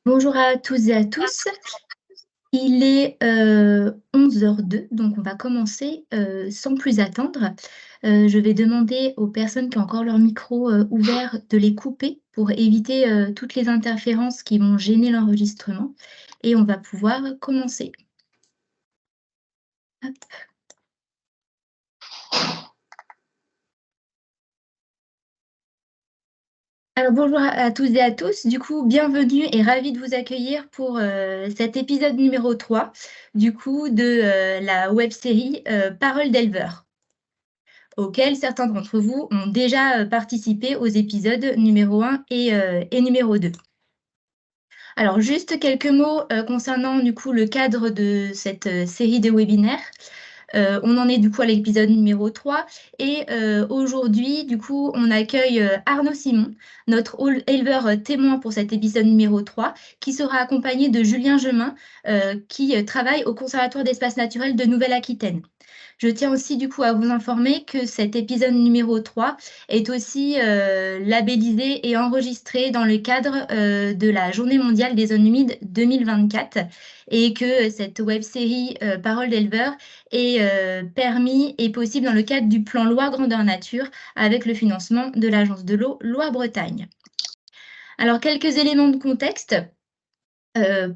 Bonjour à toutes et à tous. Il est 11h02, donc on va commencer sans plus attendre. Je vais demander aux personnes qui ont encore leur micro ouvert de les couper pour éviter toutes les interférences qui vont gêner l'enregistrement. Et on va pouvoir commencer. Hop. Alors bonjour à tous et à tous. Du coup, bienvenue et ravie de vous accueillir pour cet épisode numéro 3 du coup, de la web-série Paroles d'éleveurs, auquel certains d'entre vous ont déjà participé aux épisodes numéro 1 et numéro 2. Alors, juste quelques mots concernant du coup le cadre de cette série de webinaires. On en est du coup à l'épisode numéro 3 et aujourd'hui, du coup, on accueille Arnaud Simon, notre éleveur témoin pour cet épisode numéro 3, qui sera accompagné de Julien Gemin, qui travaille au Conservatoire d'espaces naturels de Nouvelle-Aquitaine. Je tiens aussi du coup à vous informer que cet épisode numéro 3 est aussi labellisé et enregistré dans le cadre de la Journée mondiale des zones humides 2024 et que cette web-série Paroles d'éleveurs est permis et possible dans le cadre du plan Loire Grandeur Nature avec le financement de l'Agence de l'eau Loire-Bretagne. Alors, quelques éléments de contexte.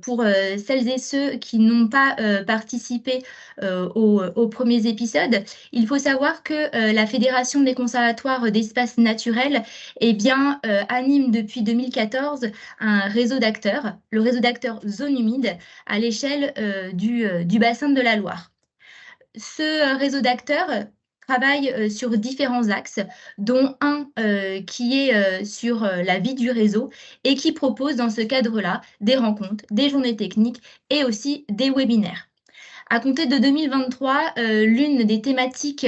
Pour celles et ceux qui n'ont pas participé aux premiers épisodes, il faut savoir que la Fédération des conservatoires d'espaces naturels anime depuis 2014 un réseau d'acteurs, le réseau d'acteurs Zone Humide, à l'échelle du bassin de la Loire. Ce réseau d'acteurs travaille sur différents axes, dont un qui est sur la vie du réseau et qui propose dans ce cadre-là des rencontres, des journées techniques et aussi des webinaires. À compter de 2023, l'une des thématiques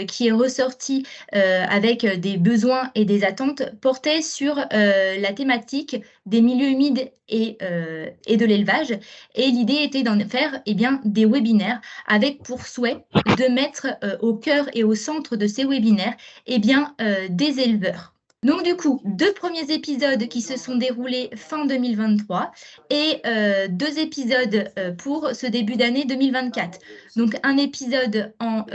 qui est ressortie avec des besoins et des attentes portait sur la thématique des milieux humides et de l'élevage. Et l'idée était d'en faire des webinaires avec pour souhait de mettre au cœur et au centre de ces webinaires des éleveurs. Donc du coup, 2 premiers épisodes qui se sont déroulés fin 2023 et 2 épisodes pour ce début d'année 2024. Donc un épisode en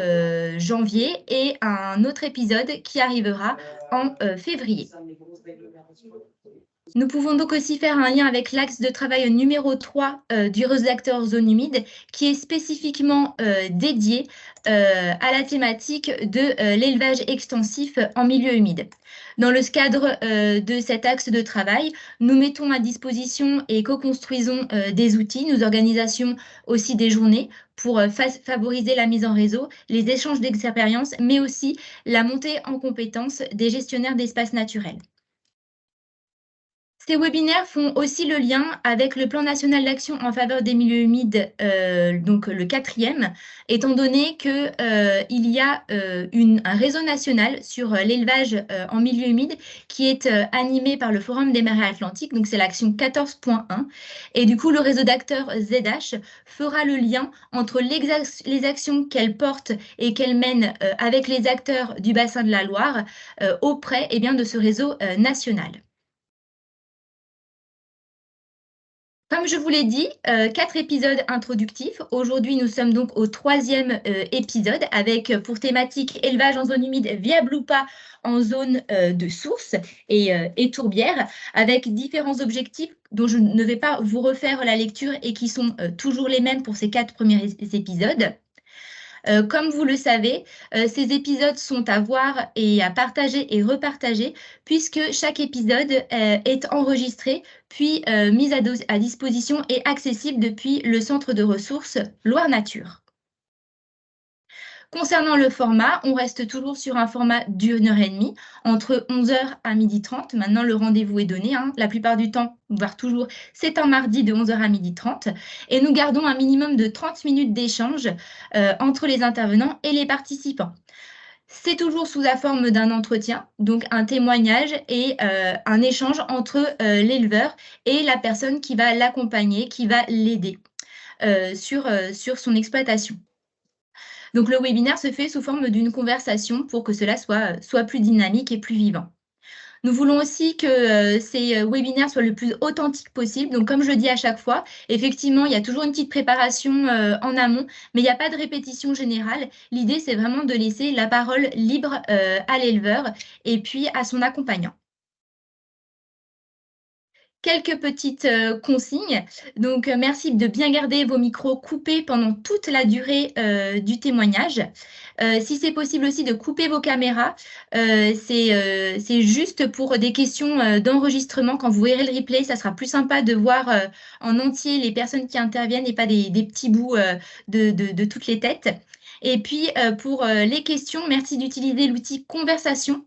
janvier et un autre épisode qui arrivera en février. Nous pouvons donc aussi faire un lien avec l'axe de travail numéro 3 du rédacteur Zone Humide, qui est spécifiquement dédié à la thématique de l'élevage extensif en milieu humide. Dans le cadre de cet axe de travail, nous mettons à disposition et co-construisons des outils, nous organisons aussi des journées pour favoriser la mise en réseau, les échanges d'expériences, mais aussi la montée en compétences des gestionnaires d'espaces naturels. Ces webinaires font aussi le lien avec le plan national d'action en faveur des milieux humides, donc le 4e, étant donné qu'il y a un réseau national sur l'élevage en milieu humide qui est animé par le Forum des marais atlantiques, donc c'est l'action 14.1. Et du coup, le réseau d'acteurs ZH fera le lien entre les actions qu'elle porte et qu'elle mène avec les acteurs du bassin de la Loire auprès de ce réseau national. Comme je vous l'ai dit, 4 épisodes introductifs. Aujourd'hui, nous sommes donc au 3e épisode avec pour thématique élevage en zone humide via Blupa en zone de source et tourbière, avec différents objectifs dont je ne vais pas vous refaire la lecture et qui sont toujours les mêmes pour ces 4 premiers épisodes. Comme vous le savez, ces épisodes sont à voir et à partager et repartager puisque chaque épisode est enregistré puis mis à disposition et accessible depuis le centre de ressources Loire Nature. Concernant le format, on reste toujours sur un format d'1h30, entre 11h à 12h30. Maintenant, le rendez-vous est donné. La plupart du temps, voire toujours, c'est un mardi de 11h à 12h30. Et nous gardons un minimum de 30 minutes d'échange entre les intervenants et les participants. C'est toujours sous la forme d'un entretien, donc un témoignage et un échange entre l'éleveur et la personne qui va l'accompagner, qui va l'aider sur son exploitation. Donc, le webinaire se fait sous forme d'une conversation pour que cela soit plus dynamique et plus vivant. Nous voulons aussi que ces webinaires soient le plus authentiques possible. Donc, comme je le dis à chaque fois, effectivement, il y a toujours une petite préparation en amont, mais il n'y a pas de répétition générale. L'idée, c'est vraiment de laisser la parole libre à l'éleveur et puis à son accompagnant. Quelques petites consignes. Donc, merci de bien garder vos micros coupés pendant toute la durée du témoignage. Si c'est possible aussi de couper vos caméras, c'est juste pour des questions d'enregistrement. Quand vous verrez le replay, ça sera plus sympa de voir en entier les personnes qui interviennent et pas des petits bouts de toutes les têtes. Et puis, pour les questions, merci d'utiliser l'outil conversation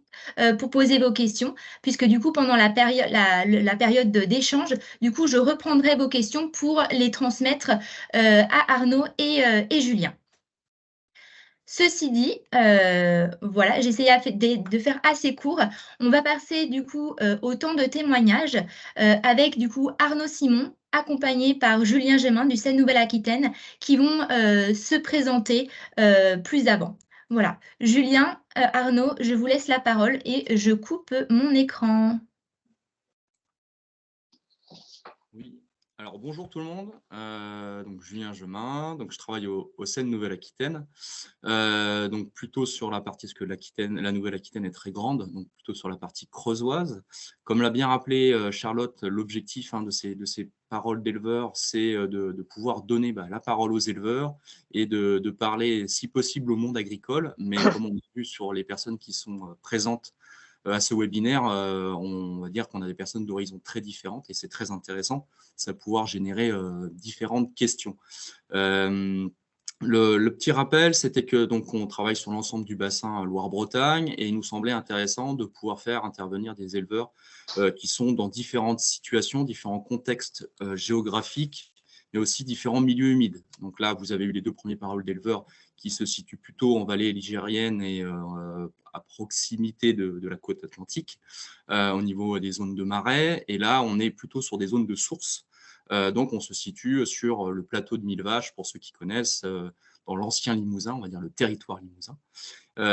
pour poser vos questions, puisque du coup, pendant la période d'échange, du coup, je reprendrai vos questions pour les transmettre à Arnaud et Julien. Ceci dit, voilà, j'ai essayé de faire assez court. On va passer du coup au temps de témoignage avec du coup Arnaud Simon, accompagné par Julien Gémin du Seine Nouvelle-Aquitaine, qui vont se présenter plus avant. Voilà, Julien, Arnaud, je vous laisse la parole et je coupe mon écran. Oui, alors bonjour tout le monde, donc Julien Gemin, donc je travaille au Seine Nouvelle-Aquitaine, donc plutôt sur la partie, parce que la Nouvelle-Aquitaine est très grande, donc plutôt sur la partie creusoise. Comme l'a bien rappelé Charlotte, l'objectif de ces paroles d'éleveurs, c'est de pouvoir donner la parole aux éleveurs et de parler si possible au monde agricole, mais comme on a vu sur les personnes qui sont présentes à ce webinaire, on va dire qu'on a des personnes d'horizons très différentes et c'est très intéressant. Ça va pouvoir générer différentes questions. Le petit rappel, c'était que donc on travaille sur l'ensemble du bassin Loire-Bretagne et il nous semblait intéressant de pouvoir faire intervenir des éleveurs qui sont dans différentes situations, différents contextes géographiques, mais aussi différents milieux humides. Donc là, vous avez eu les deux premières paroles d'éleveurs qui se situent plutôt en vallée ligérienne et à proximité de la côte atlantique, au niveau des zones de marais. Et là, on est plutôt sur des zones de sources. Donc, on se situe sur le plateau de Millevaches, pour ceux qui connaissent, dans l'ancien Limousin, on va dire le territoire limousin.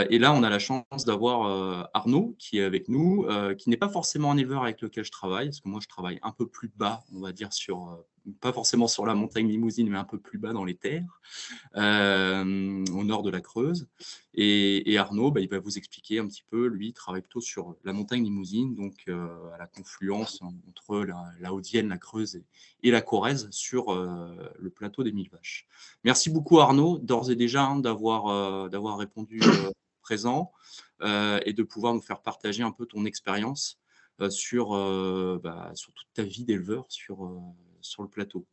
Et là, on a la chance d'avoir Arnaud qui est avec nous, qui n'est pas forcément un éleveur avec lequel je travaille, parce que moi, je travaille un peu plus bas, on va dire, pas forcément sur la montagne limousine, mais un peu plus bas dans les terres, au nord de la Creuse. Et Arnaud, il va vous expliquer un petit peu, lui, il travaille plutôt sur la montagne limousine, donc à la confluence entre la Haute-Vienne, la Creuse et la Corrèze, sur le plateau des Millevaches. Merci beaucoup Arnaud, d'ores et déjà, d'avoir répondu présent et de pouvoir nous faire partager un peu ton expérience sur toute ta vie d'éleveur sur le plateau.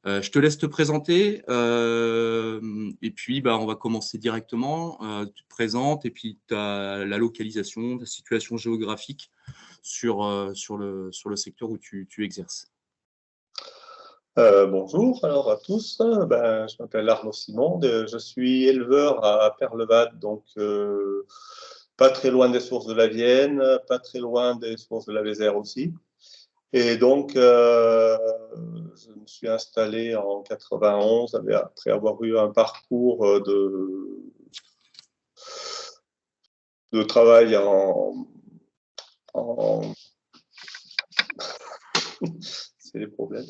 Je te laisse te présenter et puis on va commencer directement. Tu te présentes et puis tu as la localisation, la situation géographique sur le secteur où tu exerces. Bonjour alors à tous, je m'appelle Arnaud Simon, je suis éleveur à Perlevade, donc pas très loin des sources de la Vienne, pas très loin des sources de la Vézère aussi. Et donc je me suis installé en 91 après avoir eu un parcours de travail c'est les problèmes.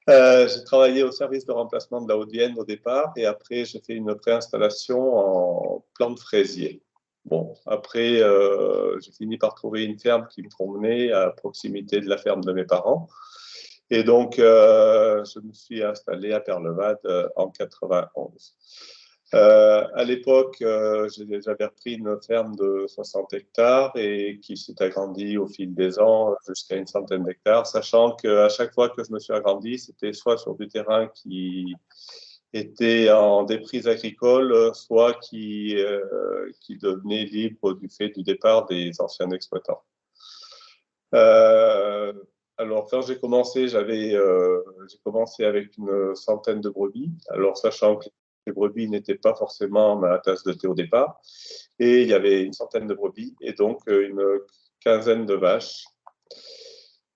J'ai travaillé au service de remplacement de la Haute-Vienne au départ et après j'ai fait une préinstallation en plante fraisier. Bon, après j'ai fini par trouver une ferme qui me convenait à proximité de la ferme de mes parents et donc je me suis installé à Perlevade en 91. À l'époque, j'avais repris une ferme de 60 hectares et qui s'est agrandie au fil des ans jusqu'à une centaine d'hectares, sachant qu'à chaque fois que je me suis agrandi, c'était soit sur du terrain qui était en déprise agricole, soit qui devenait libre du fait du départ des anciens exploitants. Alors, quand j'ai commencé, j'ai commencé avec une centaine de brebis. Alors, sachant que les brebis n'étaient pas forcément ma tasse de thé au départ. Et il y avait une centaine de brebis et donc une quinzaine de vaches.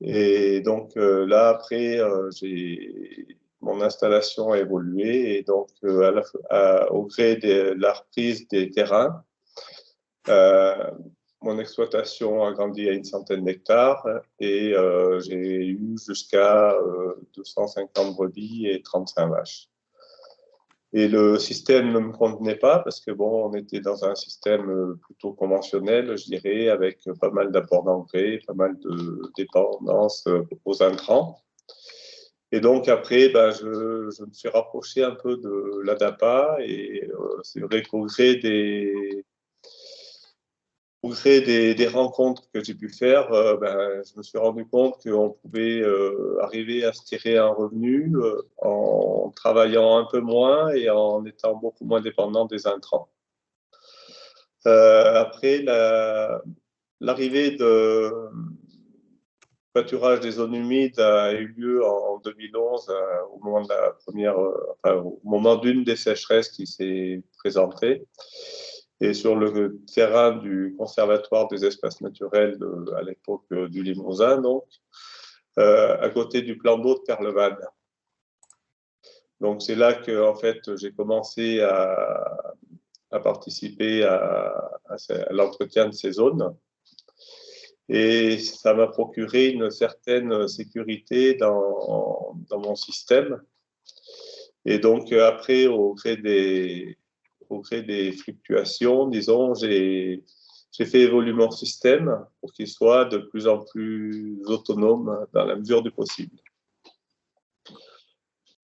Et donc là, après, mon installation a évolué et donc au gré de la reprise des terrains, mon exploitation a grandi à une centaine d'hectares et j'ai eu jusqu'à 250 brebis et 35 vaches. Et le système ne me convenait pas parce que bon, on était dans un système plutôt conventionnel, je dirais, avec pas mal d'apports d'engrais, pas mal de dépendance aux intrants. Et donc après, ben, je me suis rapproché un peu de l'ADAPA et c'est vrai au gré des rencontres que j'ai pu faire, ben, je me suis rendu compte qu'on pouvait arriver à se tirer un revenu en travaillant un peu moins et en étant beaucoup moins dépendant des intrants. Après, l'arrivée de pâturage des zones humides a eu lieu en 2011 au moment de la enfin, au moment d'une des sécheresses qui s'est présentée. Et sur le terrain du Conservatoire des espaces naturels à l'époque du Limousin, donc, à côté du plan d'eau de Carlevade. Donc c'est là que en fait, j'ai commencé à participer à l'entretien de ces zones. Et ça m'a procuré une certaine sécurité dans mon système. Et donc après, au gré des fluctuations, disons, j'ai fait évoluer mon système pour qu'il soit de plus en plus autonome dans la mesure du possible.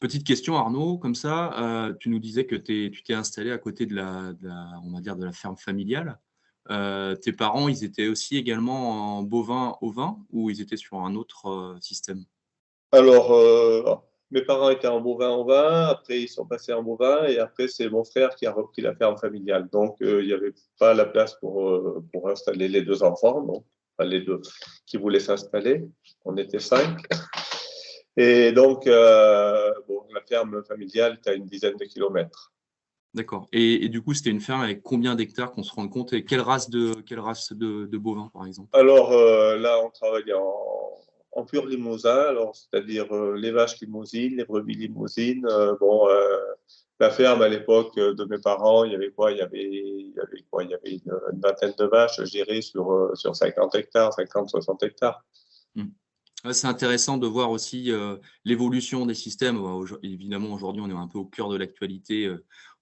Petite question, Arnaud, comme ça, tu nous disais que tu t'es installé à côté on va dire de la ferme familiale. Tes parents, ils étaient aussi également en bovin ovin ou ils étaient sur un autre système? Alors, mes parents étaient en bovin ovin, après ils sont passés en bovin et après c'est mon frère qui a repris la ferme familiale. Donc il n'y avait pas la place pour installer les deux enfants, donc enfin, les deux qui voulaient s'installer. On était 5. Et donc bon, la ferme familiale est à une dizaine de kilomètres. D'accord. Et du coup, c'était une ferme avec combien d'hectares qu'on se rende compte et quelle race de bovins, par exemple? Alors là, on travaille en pur limousin, alors c'est-à-dire les vaches limousines, les brebis limousines. Bon, la ferme à l'époque de mes parents, il y avait quoi? Il y avait une vingtaine de vaches, je dirais, sur 50 hectares, 50, 60 hectares. Ouais, c'est intéressant de voir aussi l'évolution des systèmes. Évidemment, aujourd'hui, on est un peu au cœur de l'actualité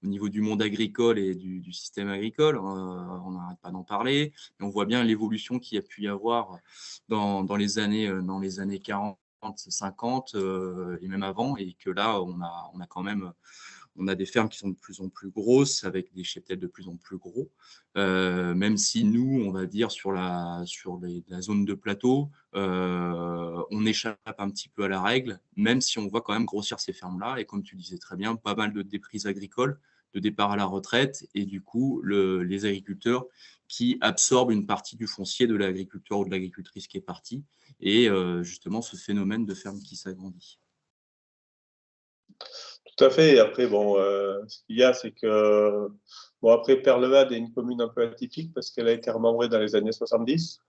au niveau du monde agricole et du système agricole. On n'arrête pas d'en parler. Mais on voit bien l'évolution qu'il y a pu y avoir dans les années 40, 50 et même avant. Et que là, on a quand même des fermes qui sont de plus en plus grosses, avec des cheptels de plus en plus gros. Même si nous, on va dire, sur la zone de plateau, on échappe un petit peu à la règle, même si on voit quand même grossir ces fermes-là. Et comme tu disais très bien, pas mal de déprises agricoles, de départ à la retraite, et du coup, les agriculteurs qui absorbent une partie du foncier de l'agriculteur ou de l'agricultrice qui est partie, et justement ce phénomène de ferme qui s'agrandit. Tout à fait. Et après, bon, ce qu'il y a, c'est que bon, après, Perlevade est une commune un peu atypique parce qu'elle a été remembrée dans les années 70.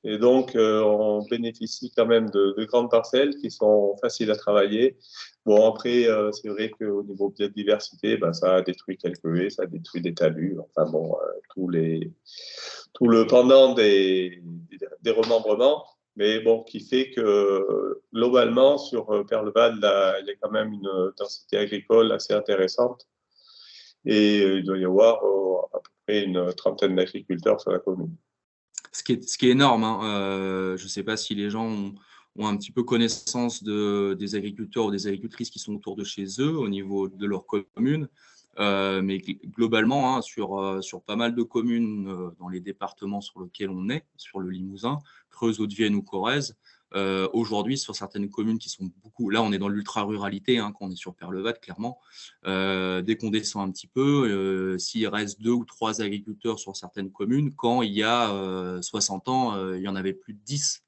Et donc, on bénéficie quand même de grandes parcelles qui sont faciles à travailler. Bon, après, c'est vrai qu'au niveau biodiversité, ben, ça a détruit quelques haies, ça a détruit des talus. Enfin bon, tout le pendant des remembrements. Mais bon, qui fait que globalement, sur Perlevade, il y a quand même une densité agricole assez intéressante. Et il doit y avoir à peu près une trentaine d'agriculteurs sur la commune. Ce qui est énorme, hein. Je ne sais pas si les gens ont un petit peu connaissance des agriculteurs ou des agricultrices qui sont autour de chez eux au niveau de leur commune. Mais globalement, hein, sur pas mal de communes dans les départements sur lesquels on est, sur le Limousin, Creuse, Haute-Vienne ou Corrèze, aujourd'hui, sur certaines communes qui sont beaucoup… Là, on est dans l'ultra-ruralité, hein, quand on est sur Perlevade, clairement. Dès qu'on descend un petit peu, s'il reste 2 ou 3 agriculteurs sur certaines communes, quand il y a 60 ans, il y en avait plus de 10.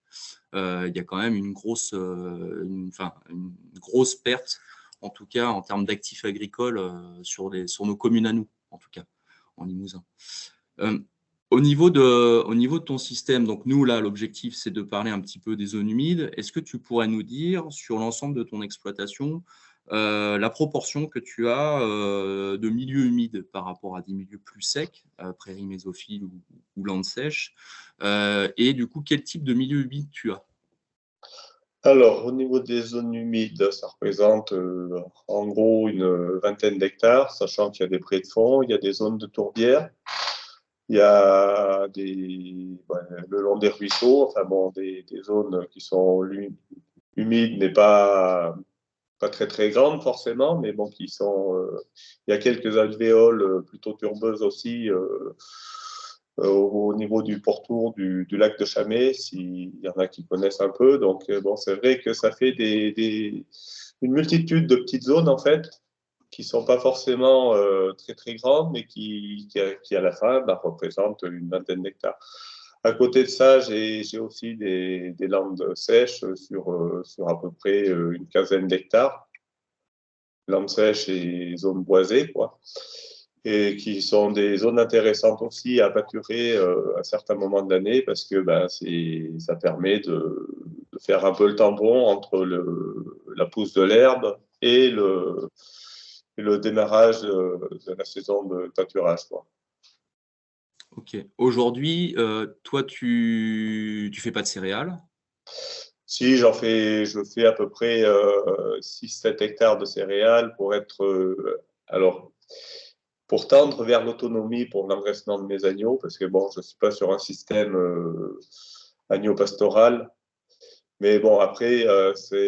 Il y a quand même une grosse perte, en tout cas en termes d'actifs agricoles sur nos communes à nous, en tout cas, en Limousin. Au niveau de ton système, donc nous, là, l'objectif, c'est de parler un petit peu des zones humides. Est-ce que tu pourrais nous dire, sur l'ensemble de ton exploitation, la proportion que tu as de milieux humides par rapport à des milieux plus secs, prairies mésophiles ou landes sèches, et du coup, quel type de milieu humide tu as? Alors, au niveau des zones humides, ça représente en gros une vingtaine d'hectares, sachant qu'il y a des prés de fond, il y a des zones de tourbières, il y a le long des ruisseaux, enfin bon, des zones qui sont humides, mais pas très très grandes forcément, mais bon, il y a quelques alvéoles plutôt turbeuses aussi au niveau du pourtour du lac de Chambé, s'il y en a qui connaissent un peu. Donc bon, c'est vrai que ça fait une multitude de petites zones en fait, qui sont pas forcément très très grandes, mais qui à la fin représentent une vingtaine d'hectares. À côté de ça, j'ai aussi des landes sèches sur à peu près une quinzaine d'hectares, landes sèches et zones boisées, quoi, et qui sont des zones intéressantes aussi à pâturer à certains moments de l'année parce que ça permet de faire un peu le tampon entre la pousse de l'herbe et le démarrage de la saison de pâturage, quoi. Ok. Aujourd'hui, toi, tu fais pas de céréales? Si, je fais à peu près 6-7 hectares de céréales alors, pour tendre vers l'autonomie pour l'engraissement de mes agneaux, parce que bon, je ne suis pas sur un système agneau pastoral. Mais bon, après,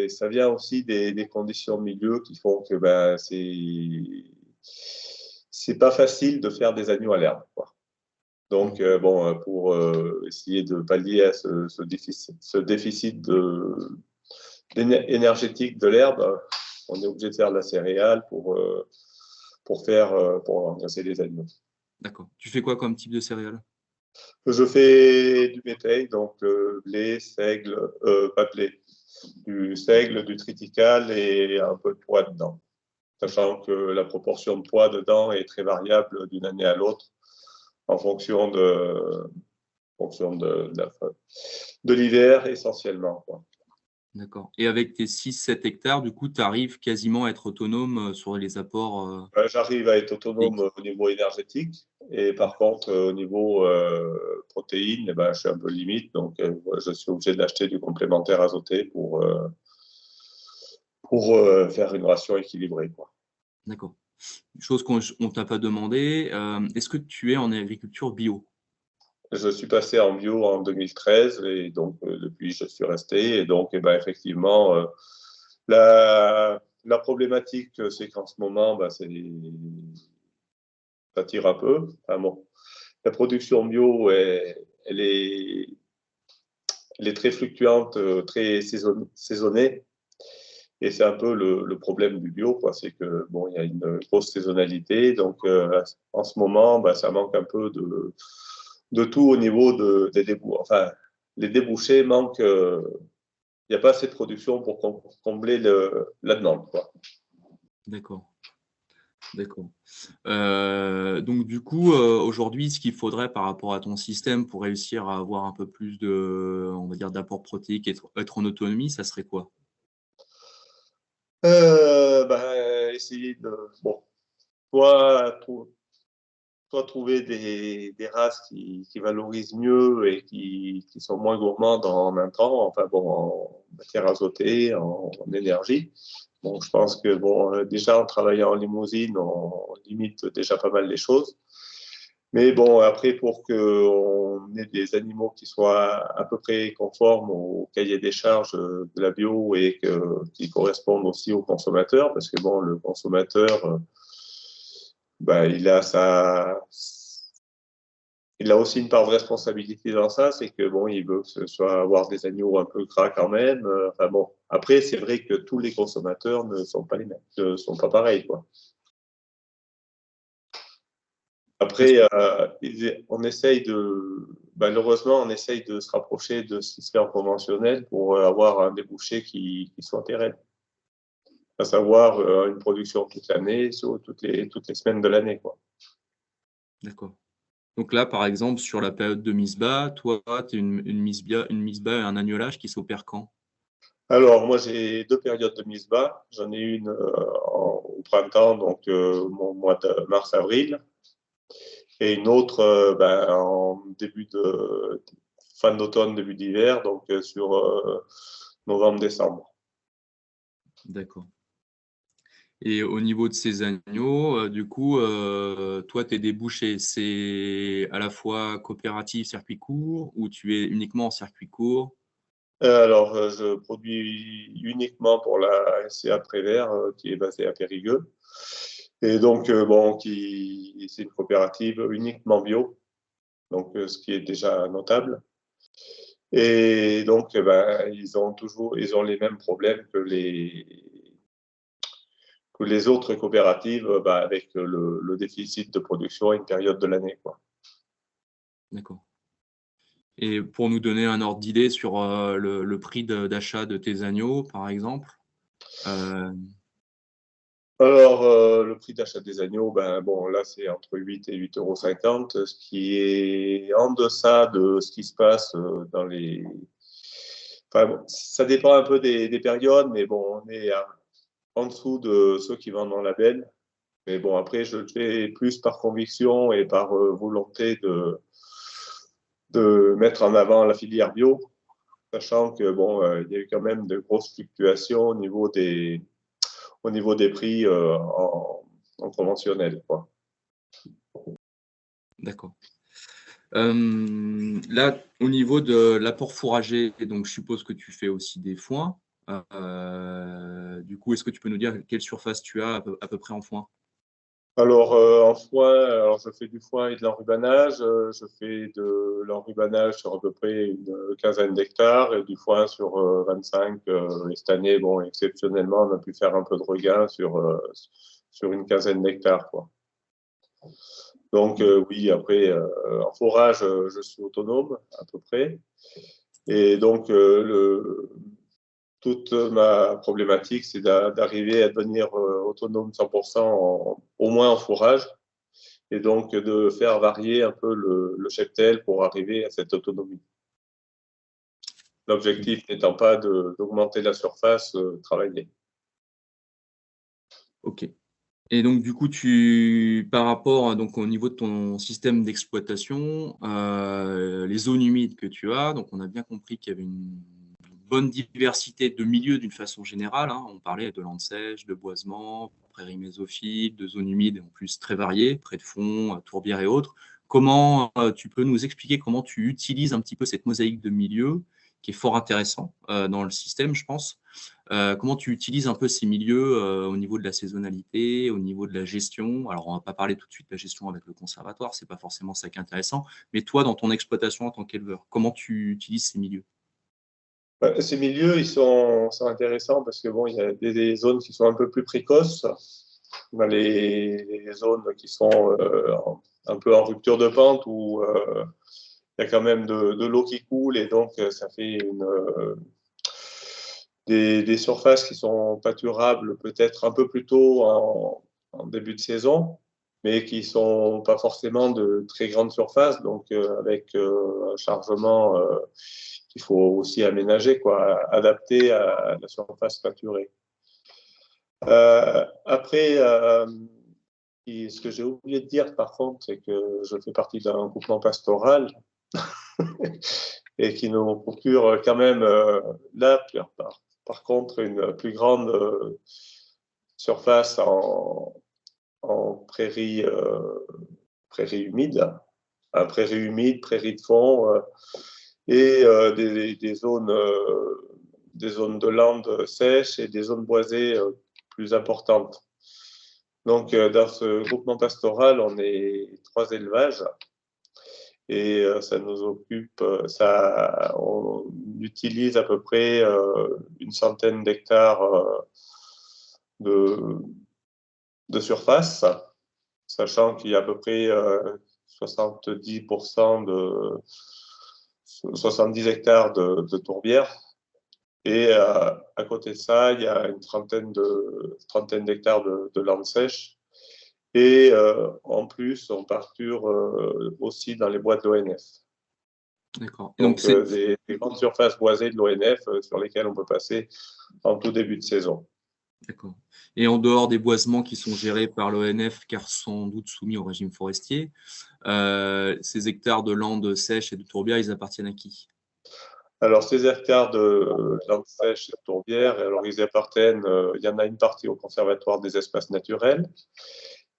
ça vient aussi des conditions de milieu qui font que c'est pas facile de faire des agneaux à l'herbe, quoi. Donc, bon, pour essayer de pallier à ce déficit énergétique de l'herbe, on est obligé de faire de la céréale pour engraisser les agneaux. D'accord. Tu fais quoi comme type de céréales? Je fais du bétail, donc blé, seigle, pas blé, du seigle, du triticale et un peu de pois dedans. Sachant que la proportion de pois dedans est très variable d'une année à l'autre en fonction de l'hiver essentiellement, quoi. D'accord. Et avec tes 6-7 hectares, du coup, tu arrives quasiment à être autonome sur les apports J'arrive à être autonome protéiques. au niveau énergétique et par contre au niveau protéines, je suis un peu limite, donc je suis obligé d'acheter du complémentaire azoté pour faire une ration équilibrée, quoi. D'accord. Une chose qu'on ne t'a pas demandé, est-ce que tu es en agriculture bio? Je suis passé en bio en 2013 et donc depuis je suis resté et donc effectivement la problématique c'est qu'en ce moment ça tire un peu. Enfin, bon, la production bio elle est très fluctuante, très saisonnée. Et c'est un peu le problème du bio, quoi. C'est que bon, il y a une grosse saisonnalité, donc en ce moment, ça manque un peu de tout au niveau des débouchés. Enfin, les débouchés manquent. Il n'y a pas assez de production pour combler la demande, quoi. D'accord. D'accord. Donc du coup, aujourd'hui, ce qu'il faudrait par rapport à ton système pour réussir à avoir un peu plus on va dire, d'apport protéique et être en autonomie, ça serait quoi? Essayer de bon, soit, soit trouver des races qui valorisent mieux et qui sont moins gourmandes en intrants, enfin bon, en matière azotée, en énergie. Bon, je pense que bon, déjà en travaillant en limousine, on limite déjà pas mal les choses. Mais bon, après, pour qu'on ait des animaux qui soient à peu près conformes au cahier des charges de la bio et qui correspondent aussi aux consommateurs, parce que bon, le consommateur, il a il a aussi une part de responsabilité dans ça, c'est que bon, il veut que ce soit avoir des agneaux un peu gras quand même. Enfin bon, après, c'est vrai que tous les consommateurs ne sont pas les mêmes, ne sont pas pareils, quoi. Après, malheureusement, on essaye de se rapprocher de ce système conventionnel pour avoir un débouché qui soit pérenne, à savoir une production toute l'année, sur toutes les semaines de l'année, quoi. D'accord. Donc là, par exemple, sur la période de mise bas, toi, tu as une mise bas et un agnelage qui s'opère quand? Alors, moi, j'ai 2 périodes de mise bas. J'en ai une au printemps, donc au mois de mars-avril, et une autre en fin d'automne, début d'hiver, donc sur novembre-décembre. D'accord. Et au niveau de ces agneaux, du coup, toi, tes débouchés, c'est à la fois coopérative, circuit court, ou tu es uniquement en circuit court? Alors, je produis uniquement pour la SCA Prévert, qui est basée à Périgueux. Et donc, c'est une coopérative uniquement bio, donc ce qui est déjà notable. Et donc, ils ont les mêmes problèmes que les autres coopératives, avec le déficit de production à une période de l'année, quoi. D'accord. Et pour nous donner un ordre d'idée sur le prix d'achat de tes agneaux, par exemple, euh, Alors, le prix d'achat des agneaux, là, c'est entre 8 et 8,50 €, ce qui est en deçà de ce qui se passe dans les. Enfin, bon, ça dépend un peu des périodes, mais bon, on est en dessous de ceux qui vendent en label. Mais bon, après, je le fais plus par conviction et par volonté de mettre en avant la filière bio, sachant que bon, il y a eu quand même de grosses fluctuations au niveau des prix en conventionnel, quoi. d'accord. Là, au niveau de l'apport fourrager, donc je suppose que tu fais aussi des foins. Du coup, est-ce que tu peux nous dire quelle surface tu as à peu près en foin? Alors, en foin, alors je fais du foin et de l'enrubanage. Je fais de l'enrubanage sur à peu près une quinzaine d'hectares et du foin sur 25. Et cette année, bon, exceptionnellement, on a pu faire un peu de regain sur une quinzaine d'hectares, quoi. Donc, oui, après, en forage, je suis autonome à peu près. Et donc, toute ma problématique, c'est d'arriver à devenir autonome 100% au moins en fourrage, et donc de faire varier un peu le cheptel pour arriver à cette autonomie. L'objectif n'étant pas d'augmenter la surface travaillée. Ok. Et donc, du coup, par rapport donc, au niveau de ton système d'exploitation, les zones humides que tu as, donc on a bien compris qu'il y avait une bonne diversité de milieux d'une façon générale, hein. On parlait de landes sèches, de boisements, prairies mésophiles, de zones humides en plus très variées, près de fond, tourbières et autres. Comment tu peux nous expliquer comment tu utilises un petit peu cette mosaïque de milieux qui est fort intéressant dans le système, je pense. Comment tu utilises un peu ces milieux au niveau de la saisonnalité, au niveau de la gestion? Alors, on ne va pas parler tout de suite de la gestion avec le conservatoire, ce n'est pas forcément ça qui est intéressant. Mais toi, dans ton exploitation en tant qu'éleveur, comment tu utilises ces milieux? Ces milieux, ils sont intéressants parce que bon, il y a des zones qui sont un peu plus précoces. On a les zones qui sont un peu en rupture de pente où il y a quand même de l'eau qui coule et donc ça fait des surfaces qui sont pâturables peut-être un peu plus tôt en début de saison, mais qui sont pas forcément de très grandes surfaces, donc avec un chargement qu'il faut aussi aménager, quoi, adapté à la surface pâturée. Après, ce que j'ai oublié de dire par contre, c'est que je fais partie d'un groupement pastoral et qui nous procure quand même là, par contre, une plus grande surface en prairie humide, prairie humide, prairie de fond et des zones de landes sèches et des zones boisées plus importantes. Donc, dans ce groupement pastoral, on est 3 élevages et ça nous occupe, on utilise à peu près une centaine d'hectares de, de surface, sachant qu'il y a à peu près 70 hectares de tourbières. Et à côté de ça, il y a une trentaine d'hectares de landes sèches. Et en plus, on pâture aussi dans les bois de l'ONF. D'accord. Et donc, Donc, des grandes surfaces boisées de l'ONF sur lesquelles on peut passer en tout début de saison. d'accord. Et en dehors des boisements qui sont gérés par l'ONF, car sans doute soumis au régime forestier, ces hectares de landes sèches et de tourbières, ils appartiennent à qui? Alors, ces hectares de landes sèches et de tourbières, alors ils appartiennent, il y en a une partie au Conservatoire des espaces naturels,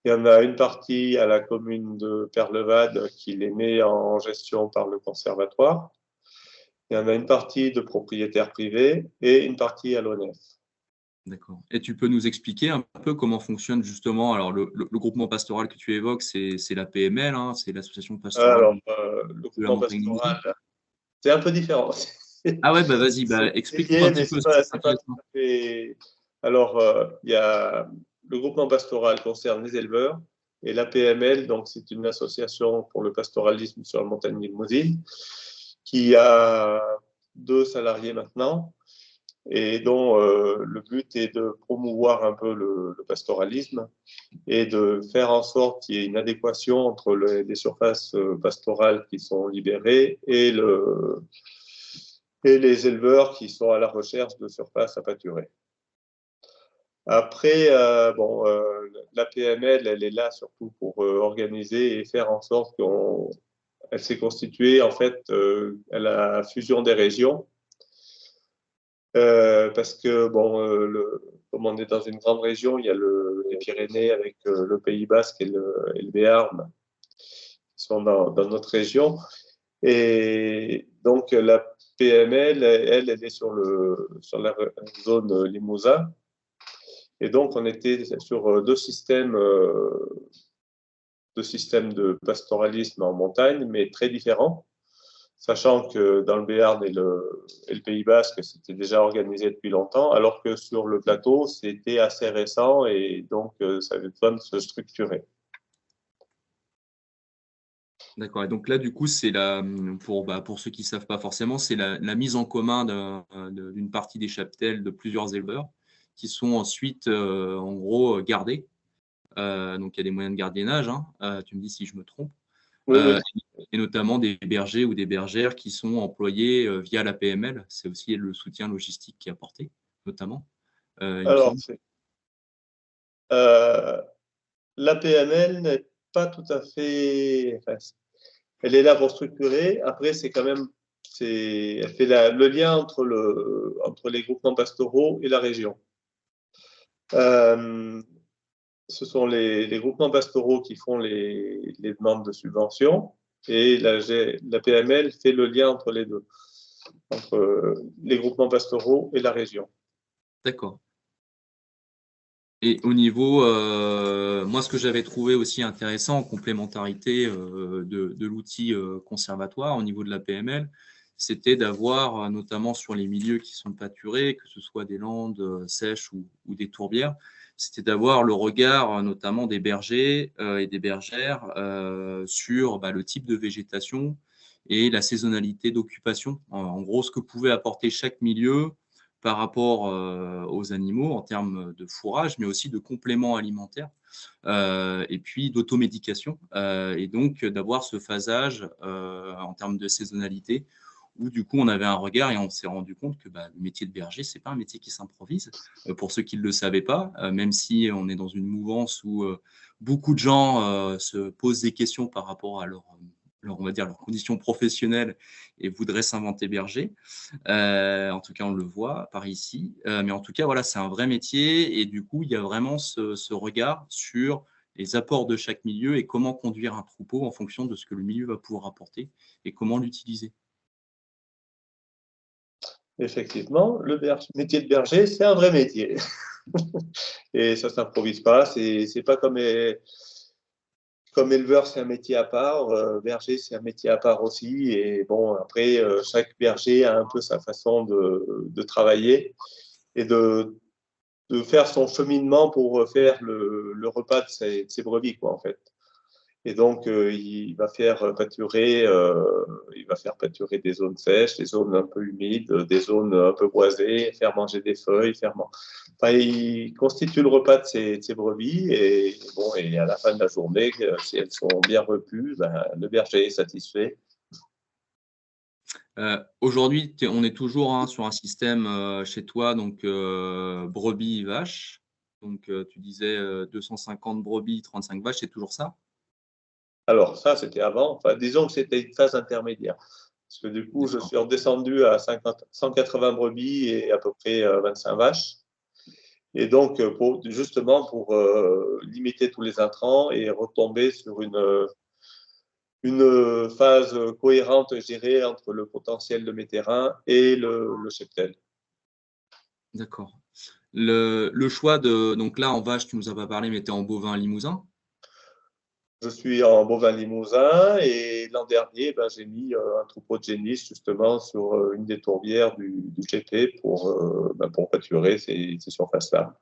il y en a une partie à la commune de Perlevade qui les met en gestion par le Conservatoire, il y en a une partie de propriétaires privés et une partie à l'ONF. D'accord. Et tu peux nous expliquer un peu comment fonctionne justement, alors le groupement pastoral que tu évoques, c'est la PML, hein, c'est l'association pastorale Alors, le de la groupement montagne Limousin. pastoral, c'est un peu différent. Ah ouais, bah vas-y, bah, C'est explique-moi un lié, petit mais peu, c'est c'est pas tout intéressant. à fait. Alors, il y a le groupement pastoral concerne les éleveurs et la PML, donc c'est une association pour le pastoralisme sur la montagne Limousin, qui a 2 salariés maintenant et dont le but est de promouvoir un peu le pastoralisme et de faire en sorte qu'il y ait une adéquation entre les surfaces pastorales qui sont libérées et les éleveurs qui sont à la recherche de surfaces à pâturer. Après, la PML, elle est là surtout pour organiser et faire en sorte qu'elle s'est constituée en fait à la fusion des régions. Parce que, comme on est dans une grande région, il y a les Pyrénées avec le Pays Basque et le Béarn qui sont dans notre région. Et donc, la PML, elle est sur la zone Limousin. Et donc, on était sur deux systèmes de pastoralisme en montagne, mais très différents. Sachant que dans le Béarn et le Pays Basque, c'était déjà organisé depuis longtemps, alors que sur le plateau, c'était assez récent et donc ça avait besoin de se structurer. D'accord. Et donc là, du coup, c'est pour ceux qui ne savent pas forcément, c'est la mise en commun d'une partie des cheptels de plusieurs éleveurs qui sont ensuite, en gros, gardés. Donc, il y a des moyens de gardiennage, hein. Tu me dis si je me trompe. Oui, Euh, oui. et notamment des bergers ou des bergères qui sont employés via la PML. C'est aussi le soutien logistique qui est apporté, notamment, il me Alors, semble. euh, la PML n'est pas tout à fait. Enfin, elle est là pour structurer. Après, c'est quand même. Elle fait le lien entre les groupements pastoraux et la région. Ce sont les groupements pastoraux qui font les demandes de subventions et la PML fait le lien entre les deux, entre les groupements pastoraux et la région. D'accord. Et au niveau, moi, ce que j'avais trouvé aussi intéressant en complémentarité de l'outil conservatoire au niveau de la PML, c'était d'avoir, notamment sur les milieux qui sont pâturés, que ce soit des landes sèches ou des tourbières, c'était d'avoir le regard notamment des bergers et des bergères sur le type de végétation et la saisonnalité d'occupation. En gros, ce que pouvait apporter chaque milieu par rapport aux animaux en termes de fourrage, mais aussi de compléments alimentaires et puis d'automédication. Et donc, d'avoir ce phasage en termes de saisonnalité où du coup, on avait un regard et on s'est rendu compte que le métier de berger, ce n'est pas un métier qui s'improvise. Pour ceux qui ne le savaient pas, même si on est dans une mouvance où beaucoup de gens se posent des questions par rapport à on va dire, leurs conditions professionnelles et voudraient s'inventer berger. En tout cas, on le voit par ici. Mais en tout cas, voilà, c'est un vrai métier. Et du coup, il y a vraiment ce regard sur les apports de chaque milieu et comment conduire un troupeau en fonction de ce que le milieu va pouvoir apporter et comment l'utiliser. Effectivement, métier de berger, c'est un vrai métier. Et ça ne s'improvise pas. C'est pas comme éleveur, c'est un métier à part. Berger, c'est un métier à part aussi. Et bon, après, chaque berger a un peu sa façon de travailler et de faire son cheminement pour faire le repas de ses brebis, quoi, en fait. Et donc, il va faire pâturer des zones sèches, des zones un peu humides, des zones un peu boisées, faire manger des feuilles, enfin, il constitue le repas de ses brebis. Et, bon, et à la fin de la journée, si elles sont bien repues, le berger est satisfait. Aujourd'hui, on est toujours sur un système chez toi, donc brebis, vaches. Donc, tu disais 250 brebis, 35 vaches, c'est toujours ça? Alors ça, c'était avant. Enfin, disons que c'était une phase intermédiaire. Parce que du coup, je D'accord. suis redescendu à 180 brebis et à peu près 25 vaches. Et donc, justement, pour limiter tous les intrants et retomber sur une phase cohérente, je dirais, entre le potentiel de mes terrains et le cheptel. D'accord. Le choix de… Donc là, en vache, tu nous as pas parlé, mais tu es en bovin limousin. Je suis en bovin limousin et l'an dernier, ben, j'ai mis un troupeau de génisses justement sur une des tourbières du GP pour pâturer ces surfaces-là.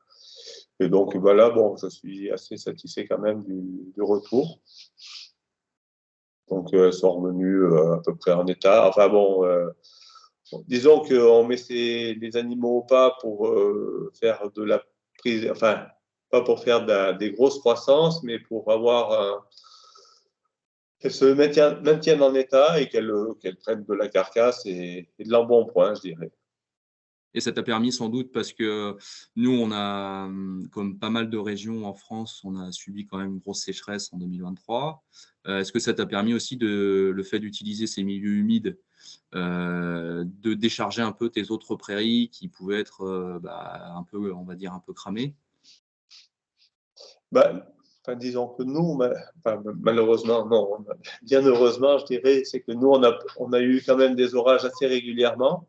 Et donc voilà, bon, je suis assez satisfait quand même du retour. Donc elles sont revenues à peu près en état. Enfin bon, disons qu'on met les animaux au pas pour faire de la prise, enfin pas pour faire des grosses croissances, mais pour avoir qu'elles se maintiennent en état et qu'elles prennent de la carcasse et de l'embonpoint, je dirais. Et ça t'a permis sans doute, parce que nous, on a, comme pas mal de régions en France, on a subi quand même une grosse sécheresse en 2023. Est-ce que ça t'a permis aussi, le fait d'utiliser ces milieux humides, de décharger un peu tes autres prairies qui pouvaient être un peu, on va dire, un peu cramées? Ben, enfin, disons que nous, enfin, malheureusement, non, bien heureusement, je dirais, c'est que nous, on a eu quand même des orages assez régulièrement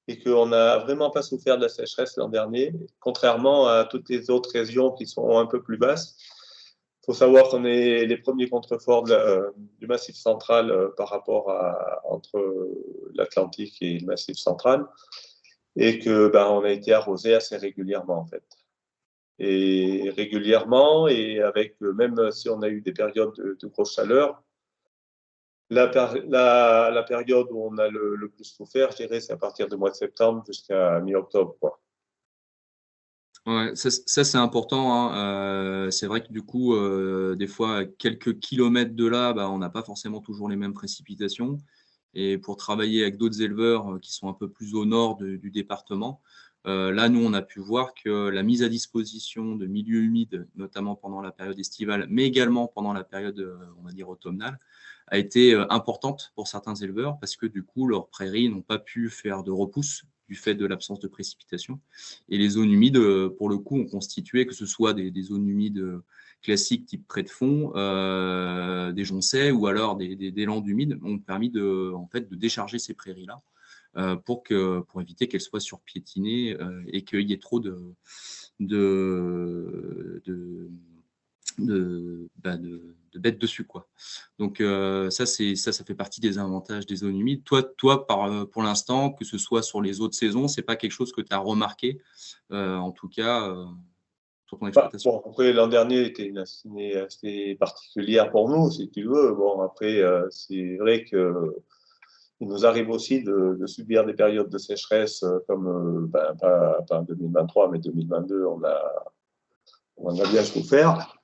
et qu'on n'a vraiment pas souffert de la sécheresse l'an dernier, contrairement à toutes les autres régions qui sont un peu plus basses. Il faut savoir qu'on est les premiers contreforts du Massif central par rapport entre l'Atlantique et le Massif central, et que ben, on a été arrosé assez régulièrement en fait. Et régulièrement, et avec même si on a eu des périodes de grosse chaleur, la période où on a le plus souffert, je dirais, c'est à partir du mois de septembre jusqu'à mi-octobre, quoi. Ouais, ça, c'est important, hein. C'est vrai que du coup, des fois, à quelques kilomètres de là, on n'a pas forcément toujours les mêmes précipitations. Et pour travailler avec d'autres éleveurs qui sont un peu plus au nord du département, là, nous, on a pu voir que la mise à disposition de milieux humides, notamment pendant la période estivale, mais également pendant la période, on va dire, automnale, a été importante pour certains éleveurs, parce que du coup, leurs prairies n'ont pas pu faire de repousse du fait de l'absence de précipitations. Et les zones humides, pour le coup, ont constitué, que ce soit des zones humides classiques type trait de fond, des joncsais ou alors des landes humides, ont permis en fait, de décharger ces prairies-là pour éviter qu'elles soient surpiétinées et qu'il y ait trop de bêtes dessus, quoi. Donc ça fait partie des avantages des zones humides. Toi pour l'instant, que ce soit sur les autres saisons, c'est pas quelque chose que tu as remarqué, en tout cas, sur ton exploitation? Bon, après, l'an dernier était une année assez particulière pour nous, si tu veux. Bon, après, c'est vrai que il nous arrive aussi de subir des périodes de sécheresse comme, pas en 2023, mais 2022, on a bien souffert.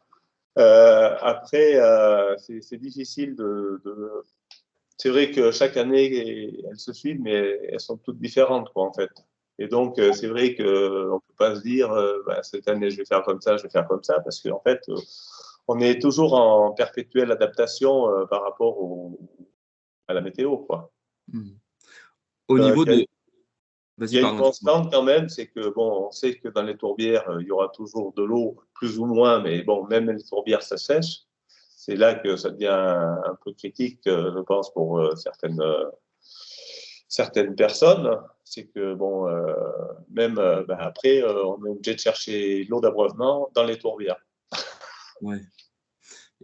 Après, c'est difficile c'est vrai que chaque année, elles se suivent, mais elles sont toutes différentes, quoi, en fait. Et donc, c'est vrai qu'on ne peut pas se dire, cette année, je vais faire comme ça, je vais faire comme ça, parce qu'en fait, on est toujours en perpétuelle adaptation par rapport à la météo, quoi. Mmh. Au niveau Il y a, de… il y Vas-y, a une pardon, excuse-moi. constante quand même, c'est que, bon, on sait que dans les tourbières, il y aura toujours de l'eau, plus ou moins, mais bon, même les tourbières, ça sèche. C'est là que ça devient un peu critique, je pense, pour certaines personnes. C'est que, bon, même après, on est obligé de chercher l'eau d'abreuvement dans les tourbières. Ouais.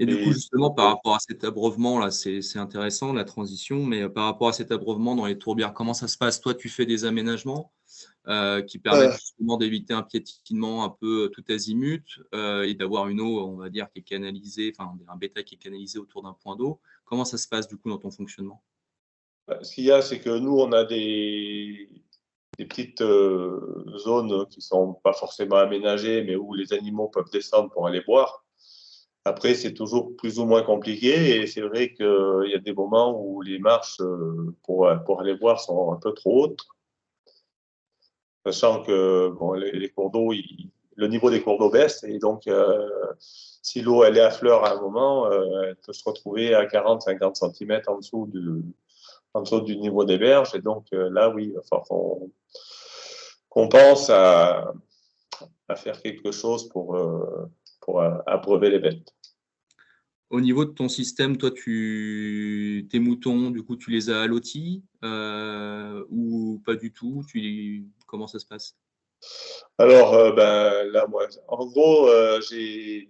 Et du coup, Et justement, par rapport à cet abreuvement-là, c'est intéressant, la transition, mais par rapport à cet abreuvement dans les tourbières, comment ça se passe? Toi, tu fais des aménagements qui permettent euh, justement d'éviter un piétinement un peu tout azimut et d'avoir une eau, on va dire, qui est canalisée, enfin, un bétail qui est canalisé autour d'un point d'eau. Comment ça se passe, du coup, dans ton fonctionnement? ce qu'il y a, c'est que nous, on a des petites zones qui ne sont pas forcément aménagées, mais où les animaux peuvent descendre pour aller boire. Après, c'est toujours plus ou moins compliqué et c'est vrai qu'il y a des moments où les marches pour aller voir sont un peu trop hautes, sachant que bon, les cours d'eau, le niveau des cours d'eau baisse et donc si l'eau elle est à fleur à un moment, elle peut se retrouver à 40-50 cm en dessous du niveau des berges et donc là, oui, il va falloir qu'on pense à faire quelque chose pour abreuver les bêtes. Au niveau de ton système, toi, tes moutons, du coup, tu les as allotis ou pas du tout? Comment ça se passe? Alors, là, moi, en gros, j'ai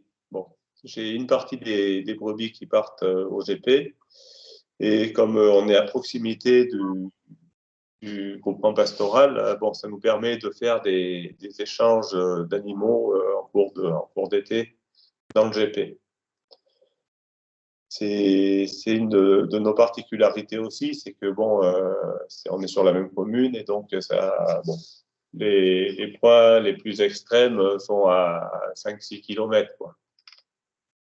une partie des brebis qui partent au GP. Et comme on est à proximité du groupement pastoral, bon, ça nous permet de faire des échanges d'animaux en cours d'été dans le GP. C'est une de nos particularités aussi, c'est que bon, on est sur la même commune et donc ça, bon, les points les plus extrêmes sont à 5-6 km, quoi.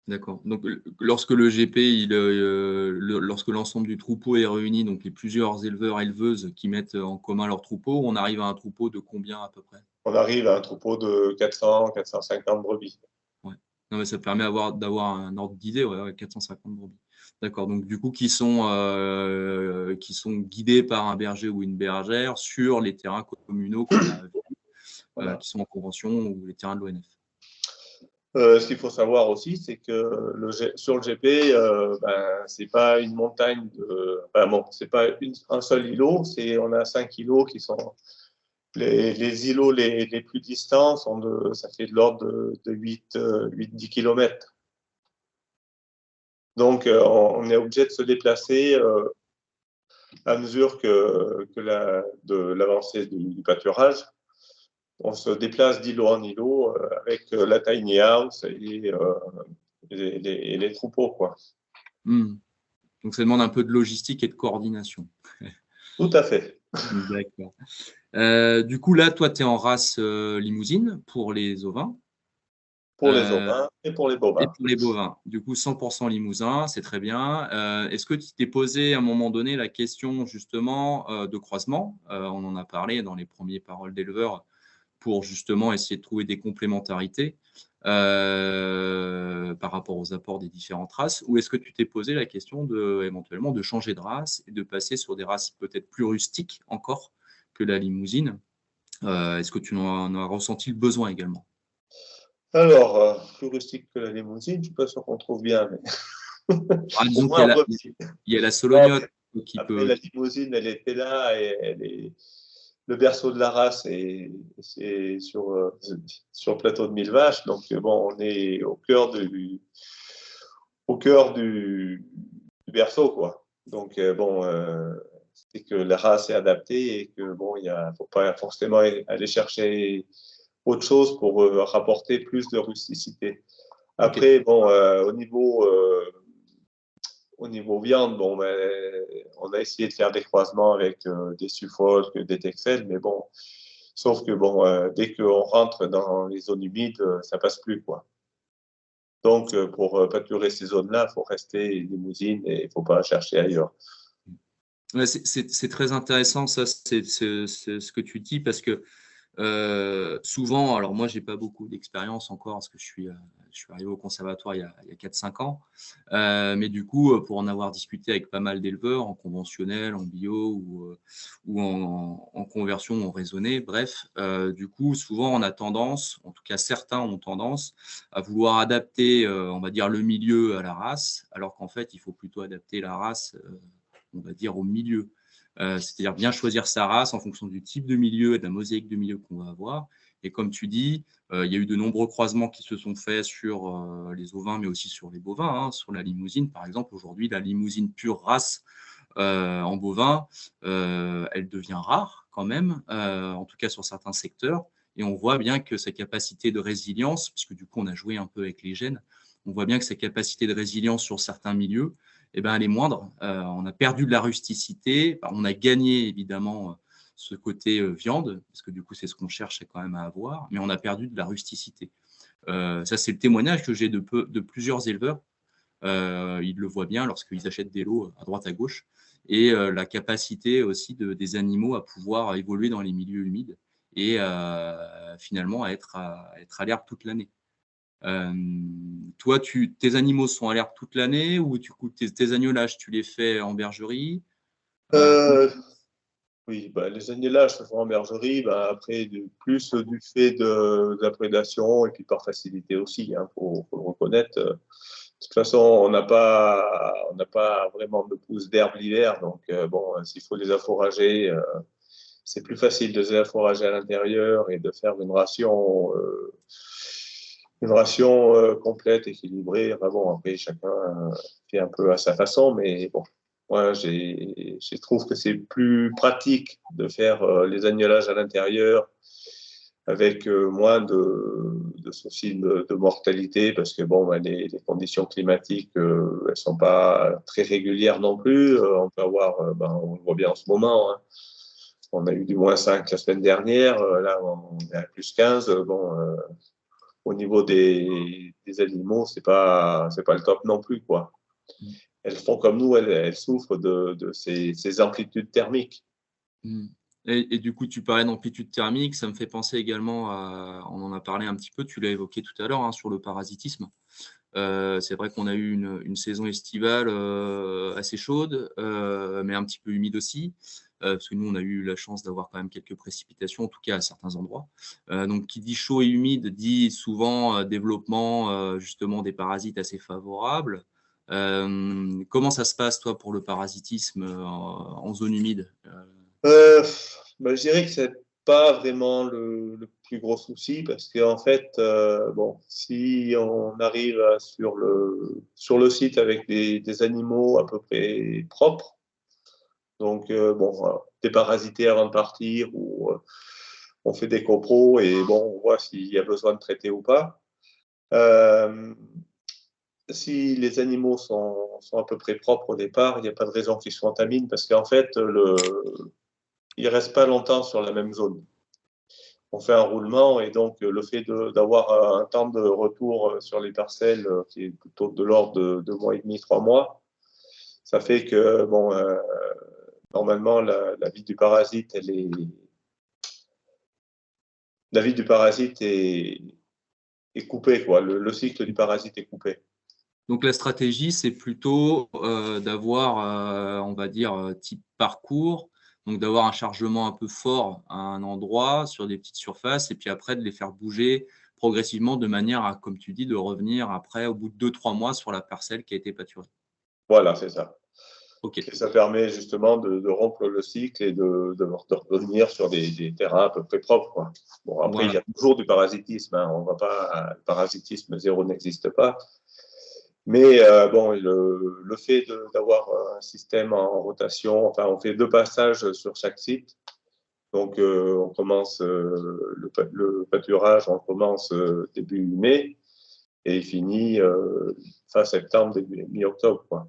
D'accord. Donc, lorsque le GP, lorsque l'ensemble du troupeau est réuni, donc les plusieurs éleveurs, éleveuses qui mettent en commun leur troupeau, on arrive à un troupeau de combien à peu près? On arrive à un troupeau de 400-450 brebis. Ouais. Non, mais ça permet d'avoir un ordre d'idée, ouais, 450 brebis. D'accord. Donc, du coup, qui sont guidés par un berger ou une bergère sur les terrains communaux qu'on a vus, Voilà. qui sont en convention ou les terrains de l'ONF. Ce qu'il faut savoir aussi, c'est que sur le GP, c'est pas une montagne c'est pas un seul îlot, on a 5 îlots qui sont les îlots les plus distants ça fait de l'ordre de 8-10 km. Donc, on est obligé de se déplacer à mesure de l'avancée du pâturage. On se déplace d'îlot en îlot avec la tiny house et les troupeaux, quoi. Donc, ça demande un peu de logistique et de coordination. Tout à fait. D'accord. Du coup, là, toi, tu es en race limousine pour les ovins. Pour les ovins et pour les bovins. Et pour les bovins. Du coup, 100% limousin, c'est très bien. Est-ce que tu t'es posé à un moment donné la question justement de croisement? On en a parlé dans les premières paroles d'éleveurs pour justement essayer de trouver des complémentarités par rapport aux apports des différentes races. Ou est-ce que tu t'es posé la question éventuellement de changer de race et de passer sur des races peut-être plus rustiques encore que la limousine? Est-ce que tu en as ressenti le besoin également? Alors, plus rustique que la limousine, je ne suis pas sûr qu'on trouve bien, mais Disons moins qu'il y a la solognotte qui après, peut. la limousine, elle était là et le berceau de la race c'est sur le plateau de Mille Vaches. Donc, bon, on est au cœur du berceau, quoi. Donc, c'est que la race est adaptée et que bon, il ne faut pas forcément aller chercher autre chose pour rapporter plus de rusticité. Après, bon, au niveau viande, bon, on a essayé de faire des croisements avec des Suffolk, des Texel, mais bon, sauf que bon, dès qu'on rentre dans les zones humides, ça passe plus, quoi. Donc, pour pâturer ces zones-là, il faut rester limousine et il ne faut pas chercher ailleurs. Ouais, c'est très intéressant, ça, c'est ce que tu dis, parce que souvent, alors moi, j'ai pas beaucoup d'expérience encore, parce que je suis arrivé au conservatoire il y a 4-5 ans, mais du coup, pour en avoir discuté avec pas mal d'éleveurs, en conventionnel, en bio ou en conversion, en raisonné, bref, du coup, souvent, on a tendance, en tout cas certains ont tendance, à vouloir adapter, on va dire, le milieu à la race, alors qu'en fait, il faut plutôt adapter la race on va dire, au milieu. C'est-à-dire bien choisir sa race en fonction du type de milieu et de la mosaïque de milieu qu'on va avoir. Et comme tu dis, il y a eu de nombreux croisements qui se sont faits sur les ovins, mais aussi sur les bovins. Sur la limousine, par exemple, aujourd'hui, la limousine pure race en bovin, elle devient rare quand même, en tout cas sur certains secteurs. Et on voit bien que sa capacité de résilience, puisque du coup, on a joué un peu avec les gènes, on voit bien que sa capacité de résilience sur certains milieux, elle est moindre. On a perdu de la rusticité. On a gagné, évidemment, ce côté viande, parce que du coup, c'est ce qu'on cherche quand même à avoir, mais on a perdu de la rusticité. Ça, c'est le témoignage que j'ai de plusieurs éleveurs. Ils le voient bien lorsqu'ils achètent des lots à droite à gauche. Et la capacité aussi des animaux à pouvoir évoluer dans les milieux humides et finalement à être à l'herbe toute l'année. Toi, tes animaux sont à l'herbe toute l'année ou tes agnelages, tu les fais en bergerie? Oui, les agnelages se font en bergerie, après, plus du fait de la prédation et puis par facilité aussi, hein, faut le reconnaître. De toute façon, on n'a pas vraiment de pousse d'herbe l'hiver, donc s'il faut les afforager, c'est plus facile de les afforager à l'intérieur et de faire une ration complète, équilibrée. Après, chacun fait un peu à sa façon, mais bon, moi, je trouve que c'est plus pratique de faire les agnelages à l'intérieur avec moins de soucis de mortalité, parce que les conditions climatiques, elles sont pas très régulières non plus. On peut avoir, on le voit bien en ce moment, hein. On a eu du -5 la semaine dernière, là on est à +15. Au niveau des animaux, c'est pas le top non plus, quoi. Elles font comme nous, elles souffrent de ces amplitudes thermiques. Et du coup, tu parlais d'amplitude thermique, ça me fait penser également on en a parlé un petit peu, tu l'as évoqué tout à l'heure, hein, sur le parasitisme. C'est vrai qu'on a eu une saison estivale assez chaude, mais un petit peu humide aussi, parce que nous, on a eu la chance d'avoir quand même quelques précipitations, en tout cas à certains endroits. Donc, qui dit chaud et humide dit souvent développement justement des parasites assez favorables. Comment ça se passe, toi, pour le parasitisme en zone humide? Je dirais que c'est pas vraiment le plus gros souci, parce qu'en fait, si on arrive sur le site avec des animaux à peu près propres, donc déparasités avant de partir, ou on fait des copros et on voit s'il y a besoin de traiter ou pas. Si les animaux sont à peu près propres au départ, il n'y a pas de raison qu'ils se contaminent, parce qu'en fait, ils ne restent pas longtemps sur la même zone. On fait un roulement, et donc le fait d'avoir un temps de retour sur les parcelles qui est plutôt de l'ordre de 2 mois et demi, 3 mois, ça fait que normalement la vie du parasite, est coupée, quoi. Le cycle du parasite est coupé. Donc la stratégie, c'est plutôt d'avoir, on va dire, type parcours, donc d'avoir un chargement un peu fort à un endroit sur des petites surfaces, et puis après de les faire bouger progressivement de manière à, comme tu dis, de revenir après au bout de 2-3 mois sur la parcelle qui a été pâturée. Voilà, c'est ça. Okay. Et ça permet justement de rompre le cycle et de revenir sur des terrains à peu près propres, quoi. Bon, après, il y a toujours du parasitisme, hein. On va pas, le parasitisme zéro n'existe pas. Mais le fait d'avoir un système en rotation, enfin, on fait 2 passages sur chaque site. Donc, on commence le pâturage, on commence début mai et il finit fin septembre, début mi-octobre, quoi.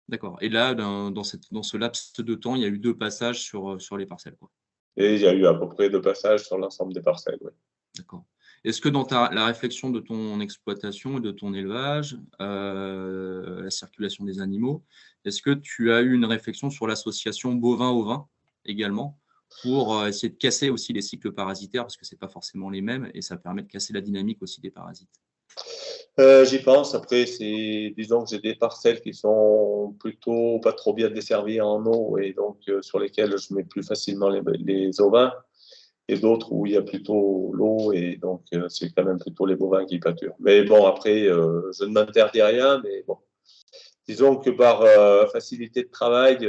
D'accord. Et là, dans ce laps de temps, il y a eu 2 passages sur les parcelles, quoi. Et il y a eu à peu près 2 passages sur l'ensemble des parcelles, oui. D'accord. Est-ce que dans la réflexion de ton exploitation et de ton élevage, la circulation des animaux, est-ce que tu as eu une réflexion sur l'association bovin-ovin également, pour essayer de casser aussi les cycles parasitaires, parce que ce n'est pas forcément les mêmes, et ça permet de casser la dynamique aussi des parasites? J'y pense. Après, disons que j'ai des parcelles qui sont plutôt pas trop bien desservies en eau, et donc sur lesquelles je mets plus facilement les ovins, et d'autres où il y a plutôt l'eau, et donc c'est quand même plutôt les bovins qui pâturent. Mais bon, après, je ne m'interdis rien, mais bon, disons que par facilité de travail,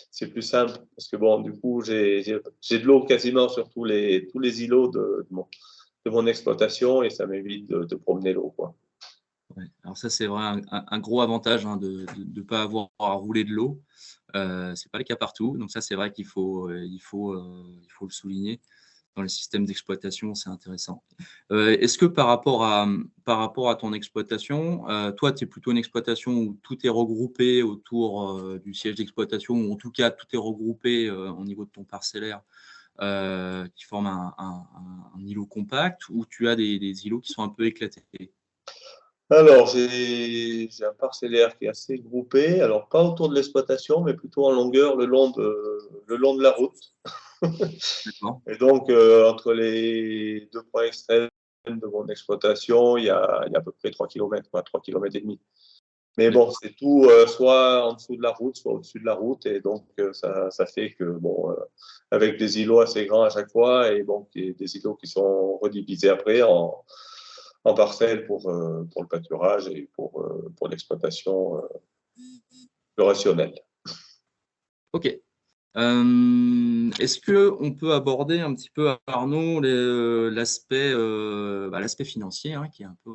c'est plus simple, parce que du coup, j'ai de l'eau quasiment sur tous les îlots de mon exploitation, et ça m'évite de promener l'eau, quoi. Ouais. Alors ça, c'est vrai, un gros avantage, hein, de ne pas avoir à rouler de l'eau. Ce n'est pas le cas partout. Donc ça, c'est vrai qu'il faut le souligner. Dans les systèmes d'exploitation, c'est intéressant. Est-ce que par rapport à ton exploitation, toi, tu es plutôt une exploitation où tout est regroupé autour du siège d'exploitation, ou en tout cas, tout est regroupé au niveau de ton parcellaire qui forment un îlot compact, ou tu as des îlots qui sont un peu éclatés? Alors, j'ai un parcellaire qui est assez groupé, alors pas autour de l'exploitation, mais plutôt en longueur, le long de la route. D'accord. Et donc, entre les deux points extrêmes de mon exploitation, il y a à peu près 3 km, 3 km et demi. Mais bon, c'est tout soit en dessous de la route, soit au-dessus de la route. Et donc, ça fait que, bon, avec des îlots assez grands à chaque fois, et donc des îlots qui sont redivisés après en parcelles pour le pâturage et pour l'exploitation plus rationnelle. Ok. Est-ce qu'on peut aborder un petit peu, Arnaud, l'aspect financier, hein, qui est un peu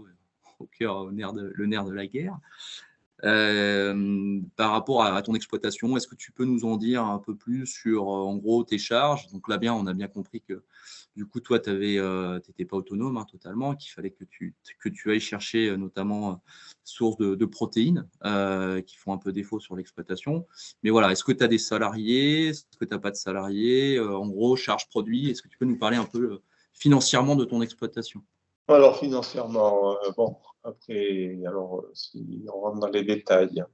au cœur, le nerf de la guerre, par rapport à ton exploitation? Est-ce que tu peux nous en dire un peu plus sur, en gros, tes charges? Donc là, on a bien compris que du coup, toi, tu n'étais pas autonome, hein, totalement, qu'il fallait que tu ailles chercher notamment sources de protéines qui font un peu défaut sur l'exploitation. Mais voilà, est-ce que tu as des salariés? Est-ce que tu n'as pas de salariés? En gros, charges produits. Est-ce que tu peux nous parler un peu financièrement de ton exploitation? Alors, financièrement, bon, après, alors, si on rentre dans les détails.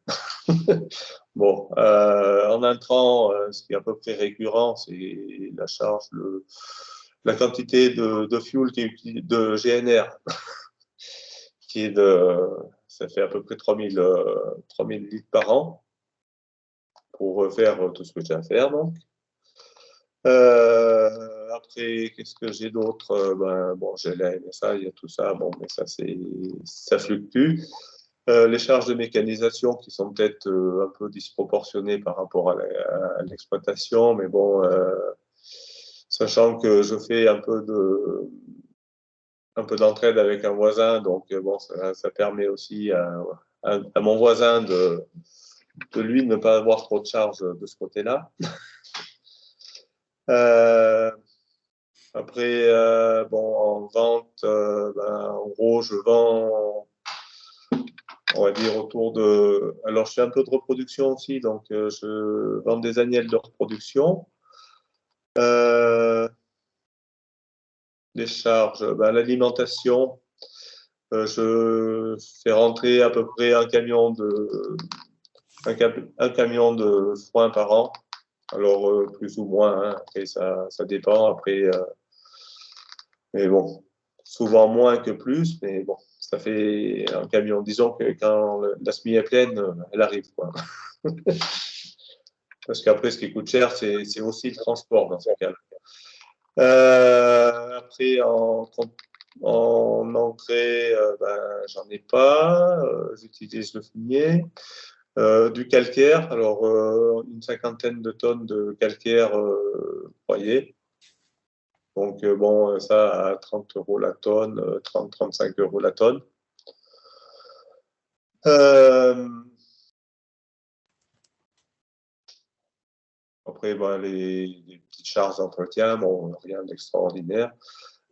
Bon, en intrant, ce qui est à peu près récurrent, c'est la charge, la quantité de fuel qui est utilisé, de GNR, qui est ça fait à peu près 3000 litres par an pour faire tout ce que j'ai à faire, donc. Après, qu'est-ce que j'ai d'autre? Bon, j'ai la MSA, il y a tout ça, bon, mais ça fluctue. Les charges de mécanisation qui sont peut-être un peu disproportionnées par rapport à l'exploitation, mais bon, sachant que je fais un peu d'entraide avec un voisin, donc bon, ça permet aussi à mon voisin de lui ne pas avoir trop de charges de ce côté-là. Après, bon, en vente, en gros, je vends, on va dire, autour de... Alors, je fais un peu de reproduction aussi, donc je vends des agnelles de reproduction. Les charges, l'alimentation, je fais rentrer à peu près un camion de foin par an. Alors, plus ou moins, hein, après, ça dépend. Après, mais bon, souvent moins que plus, mais bon, ça fait un camion. Disons que quand la semi est pleine, elle arrive, quoi. Parce qu'après, ce qui coûte cher, c'est aussi le transport dans ce cas-là. Après, en engrais, j'en ai pas. J'utilise le fumier. Du calcaire, alors une 50aine de tonnes de calcaire broyé. Donc, bon, ça à 30 € la tonne, 30-35 € la tonne. Après, les petites charges d'entretien, bon, rien d'extraordinaire.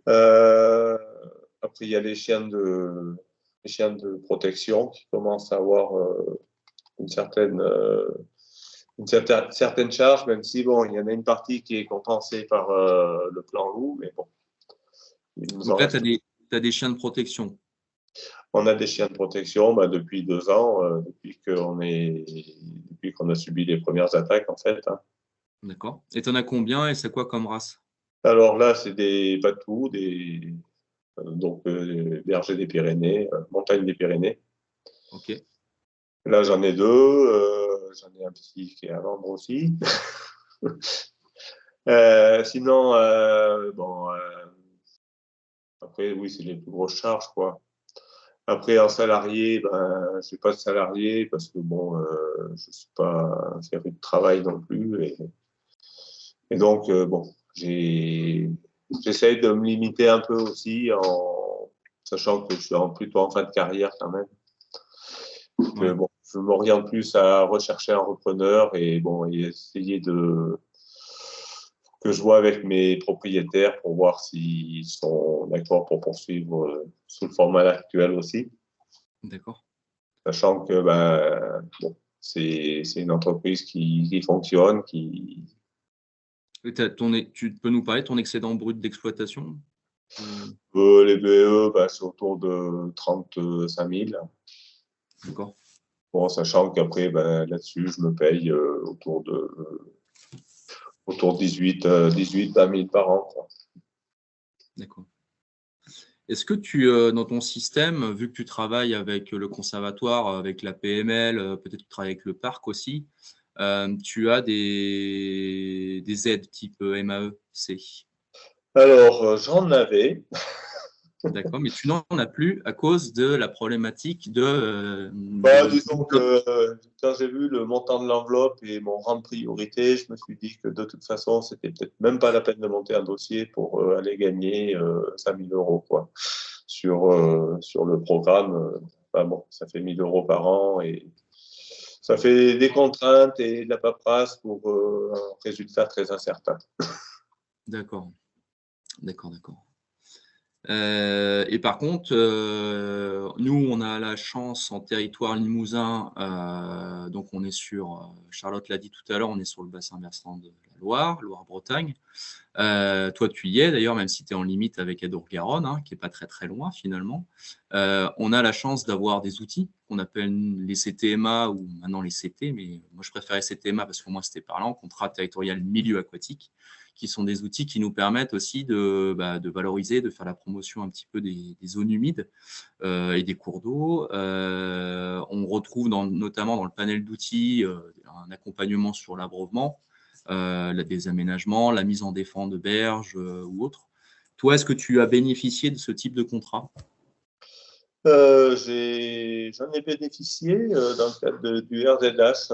Après, il y a les chiens de protection qui commencent à avoir une certaine charge, même si, bon, il y en a une partie qui est compensée par le plan loup, mais bon. Donc là, tu as des chiens de protection. On a des chiens de protection depuis 2 ans, depuis qu'on a subi les premières attaques, en fait. Hein. D'accord. Et tu en as combien et c'est quoi comme race? Alors là, c'est des patous, donc bergers des Pyrénées, montagne des Pyrénées. Ok. Là, j'en ai 2. J'en ai un petit qui est à vendre aussi. Sinon, bon, après, oui, c'est les plus grosses charges, quoi. Après, en salarié, je suis pas de salarié parce que bon, je suis pas un féru de travail non plus. Et donc, bon, j'essaye de me limiter un peu aussi en sachant que je suis plutôt en fin de carrière quand même. Donc, Ouais. bon, je m'oriente plus à rechercher un repreneur et bon, et essayer que je vois avec mes propriétaires pour voir s'ils sont d'accord pour poursuivre sous le format actuel aussi. D'accord. Sachant que bon, c'est une entreprise qui fonctionne, qui Tu peux nous parler de ton excédent brut d'exploitation? Les BE, c'est autour de 35 000. D'accord. Bon, sachant qu'après, là-dessus, je me paye autour de 18 20 000 par an, quoi. D'accord. Est-ce que dans ton système, vu que tu travailles avec le conservatoire, avec la PML, peut-être que tu travailles avec le parc aussi, tu as des aides type MAE-C? Alors, j'en avais. D'accord, mais tu n'en as plus à cause de la problématique Disons que quand j'ai vu le montant de l'enveloppe et mon rang de priorité, je me suis dit que de toute façon, c'était peut-être même pas la peine de monter un dossier pour aller gagner 5 000 euros, quoi, sur le programme. Bon, ça fait 1 000 euros par an et ça fait des contraintes et de la paperasse pour un résultat très incertain. D'accord. Et par contre, nous, on a la chance en territoire limousin, donc on est sur, Charlotte l'a dit tout à l'heure, on est sur le bassin versant de la Loire, Loire-Bretagne. Toi, tu y es d'ailleurs, même si tu es en limite avec Adour-Garonne, qui n'est pas très très loin finalement. On a la chance d'avoir des outils qu'on appelle les CTMA ou maintenant les CT, mais moi je préférais CTMA parce que moi c'était parlant, contrat territorial milieu aquatique, qui sont des outils qui nous permettent aussi de valoriser, de faire la promotion un petit peu des zones humides et des cours d'eau. On retrouve notamment dans le panel d'outils un accompagnement sur l'abreuvement, des aménagements, la mise en défense de berges ou autre. Toi, est-ce que tu as bénéficié de ce type de contrat? J'en ai bénéficié dans le cadre du RZH.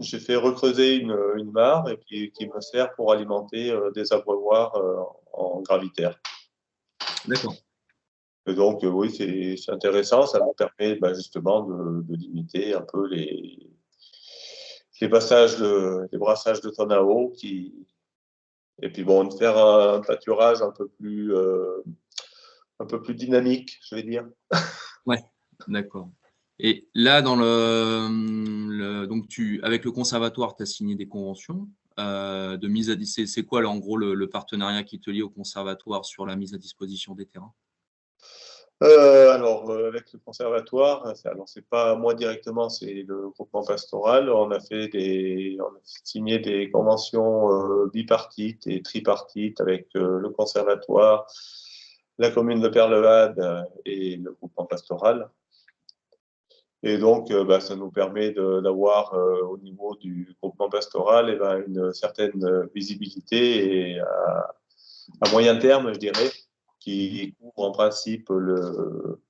J'ai fait recreuser une mare et qui me sert pour alimenter des abreuvoirs en gravitaire. D'accord. Et donc, oui, c'est intéressant. Ça me permet justement de limiter un peu les brassages de tonnes à eau et puis bon, de faire un pâturage un peu plus dynamique, je vais dire. Ouais, d'accord. Et là, donc avec le conservatoire, tu as signé des conventions de mise à disposition. C'est quoi, en gros, le partenariat qui te lie au conservatoire sur la mise à disposition des terrains? Alors, avec le conservatoire, c'est pas moi directement, c'est le groupement pastoral. On a signé des conventions bipartites et tripartites avec le conservatoire, la commune de Perlevade et le groupement pastoral. Et donc, ça nous permet d'avoir au niveau du groupement pastoral une certaine visibilité et à moyen terme, je dirais, qui couvre en principe le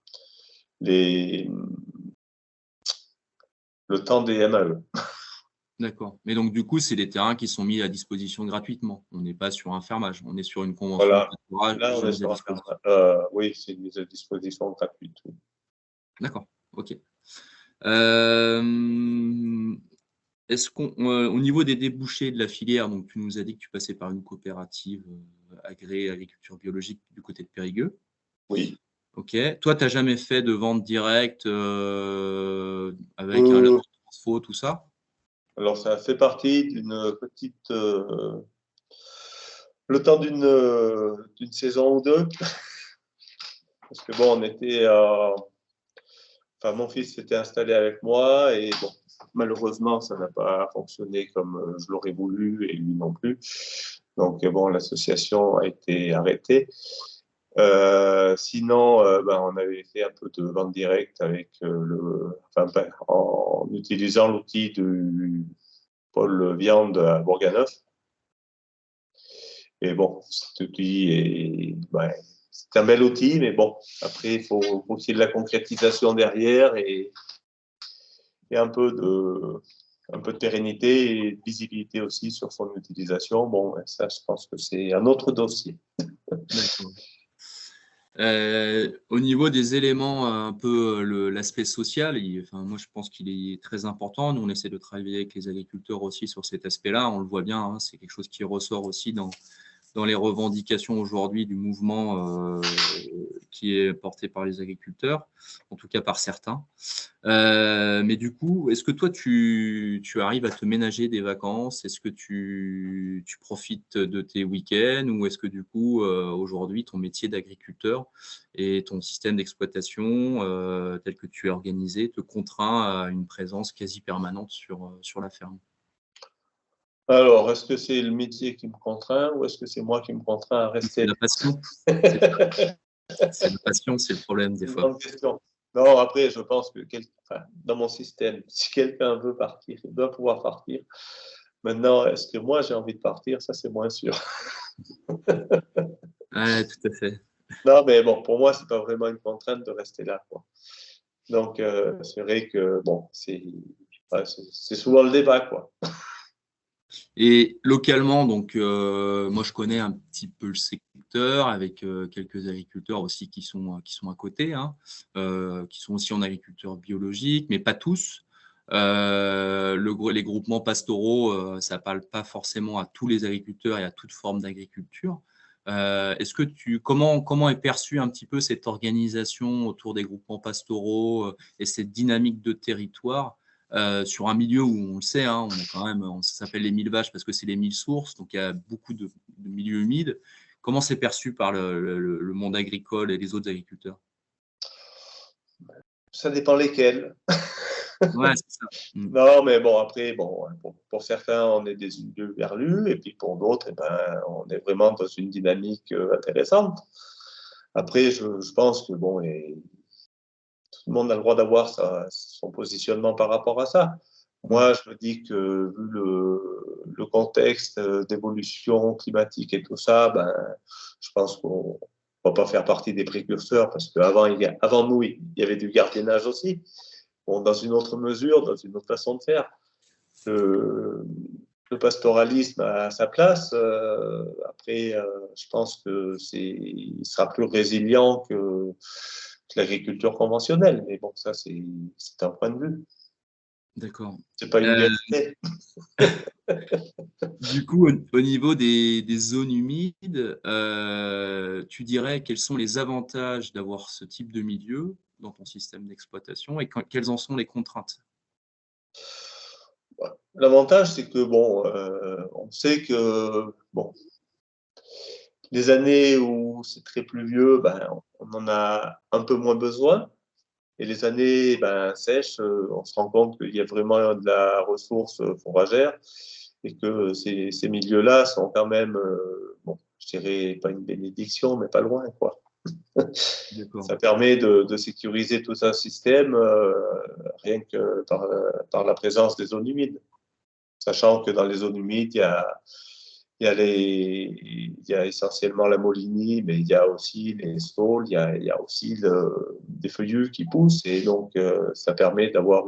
temps des MAE. D'accord. Mais donc, du coup, c'est des terrains qui sont mis à disposition gratuitement. On n'est pas sur un fermage, on est sur une convention Voilà. de pâturage. Là, on est sur un fermage. Oui, c'est une mise à disposition gratuite. Oui. D'accord, ok. Est-ce au niveau des débouchés de la filière, donc tu nous as dit que tu passais par une coopérative agréée agriculture biologique du côté de Périgueux. Oui. Ok. Toi, tu n'as jamais fait de vente directe avec un labo de transfo, tout ça? Alors, ça fait partie d'une petite. Le temps d'une saison ou deux. Parce que bon, on était. Enfin, mon fils s'était installé avec moi et bon, malheureusement, ça n'a pas fonctionné comme je l'aurais voulu et lui non plus. Donc, bon, l'association a été arrêtée. Sinon, on avait fait un peu de vente directe avec en utilisant l'outil du pôle viande à Bourganeuf. Et bon, cet outil c'est un bel outil, mais bon, après, il faut qu'il y ait de la concrétisation derrière et un peu de pérennité et de visibilité aussi sur son utilisation. Bon, ça, je pense que c'est un autre dossier. D'accord. Au niveau des éléments, un peu l'aspect social, moi je pense qu'il est très important. Nous, on essaie de travailler avec les agriculteurs aussi sur cet aspect-là. On le voit bien, c'est quelque chose qui ressort aussi dans dans les revendications aujourd'hui du mouvement qui est porté par les agriculteurs, en tout cas par certains. Mais du coup, est-ce que toi, tu arrives à te ménager des vacances? Est-ce que tu profites de tes week-ends? Ou est-ce que du coup, aujourd'hui, ton métier d'agriculteur et ton système d'exploitation tel que tu es organisé te contraint à une présence quasi permanente sur la ferme? Alors, est-ce que c'est le métier qui me contraint ou est-ce que c'est moi qui me contrains à C'est rester? la passion. C'est c'est la passion, c'est le problème des Une fois. grande question. Non, après, je pense que enfin, dans mon système, si quelqu'un veut partir, il doit pouvoir partir. Maintenant, est-ce que moi j'ai envie de partir? Ça, c'est moins sûr. Ouais, tout à fait. Non, mais bon, pour moi, c'est pas vraiment une contrainte de rester là, quoi. Donc, c'est vrai que bon, ouais, c'est souvent le débat, quoi. Et localement, donc, moi, je connais un petit peu le secteur avec quelques agriculteurs aussi qui sont à côté, hein, qui sont aussi en agriculture biologique, mais pas tous. Les groupements pastoraux, ça ne parle pas forcément à tous les agriculteurs et à toute forme d'agriculture. Comment est perçue un petit peu cette organisation autour des groupements pastoraux et cette dynamique de territoire sur un milieu où on le sait, hein, on a quand même, ça s'appelle les 1000 vaches parce que c'est les 1000 sources, donc il y a beaucoup de milieux humides. Comment c'est perçu par le monde agricole et les autres agriculteurs? Ça dépend lesquels. Ouais, c'est ça. Non, mais bon, après, bon, pour certains, on est des yeux verlus, et puis pour d'autres, eh ben, on est vraiment dans une dynamique intéressante. Après, je pense que bon, tout le monde a le droit d'avoir son positionnement par rapport à ça. Moi, je me dis que vu le contexte d'évolution climatique et tout ça, ben, je pense qu'on ne va pas faire partie des précurseurs parce qu'avant nous, il y avait du gardiennage aussi. Bon, dans une autre mesure, dans une autre façon de faire. Le pastoralisme a sa place. Après, je pense il sera plus résilient que l'agriculture conventionnelle. Mais bon, ça, c'est un point de vue. D'accord. C'est pas une vérité. Du coup, au niveau des zones humides, tu dirais quels sont les avantages d'avoir ce type de milieu dans ton système d'exploitation et quelles en sont les contraintes? L'avantage, c'est que bon, on sait que bon, les années où c'est très pluvieux, ben, on en a un peu moins besoin. Et les années sèches, on se rend compte qu'il y a vraiment de la ressource fourragère et que ces milieux-là sont quand même, bon, je dirais pas une bénédiction, mais pas loin, quoi. D'accord. Ça permet de sécuriser tout un système rien que par la présence des zones humides. Sachant que dans les zones humides, il y a essentiellement la Molinie, mais il y a aussi les saules, il y a aussi des feuillus qui poussent, et donc ça permet d'avoir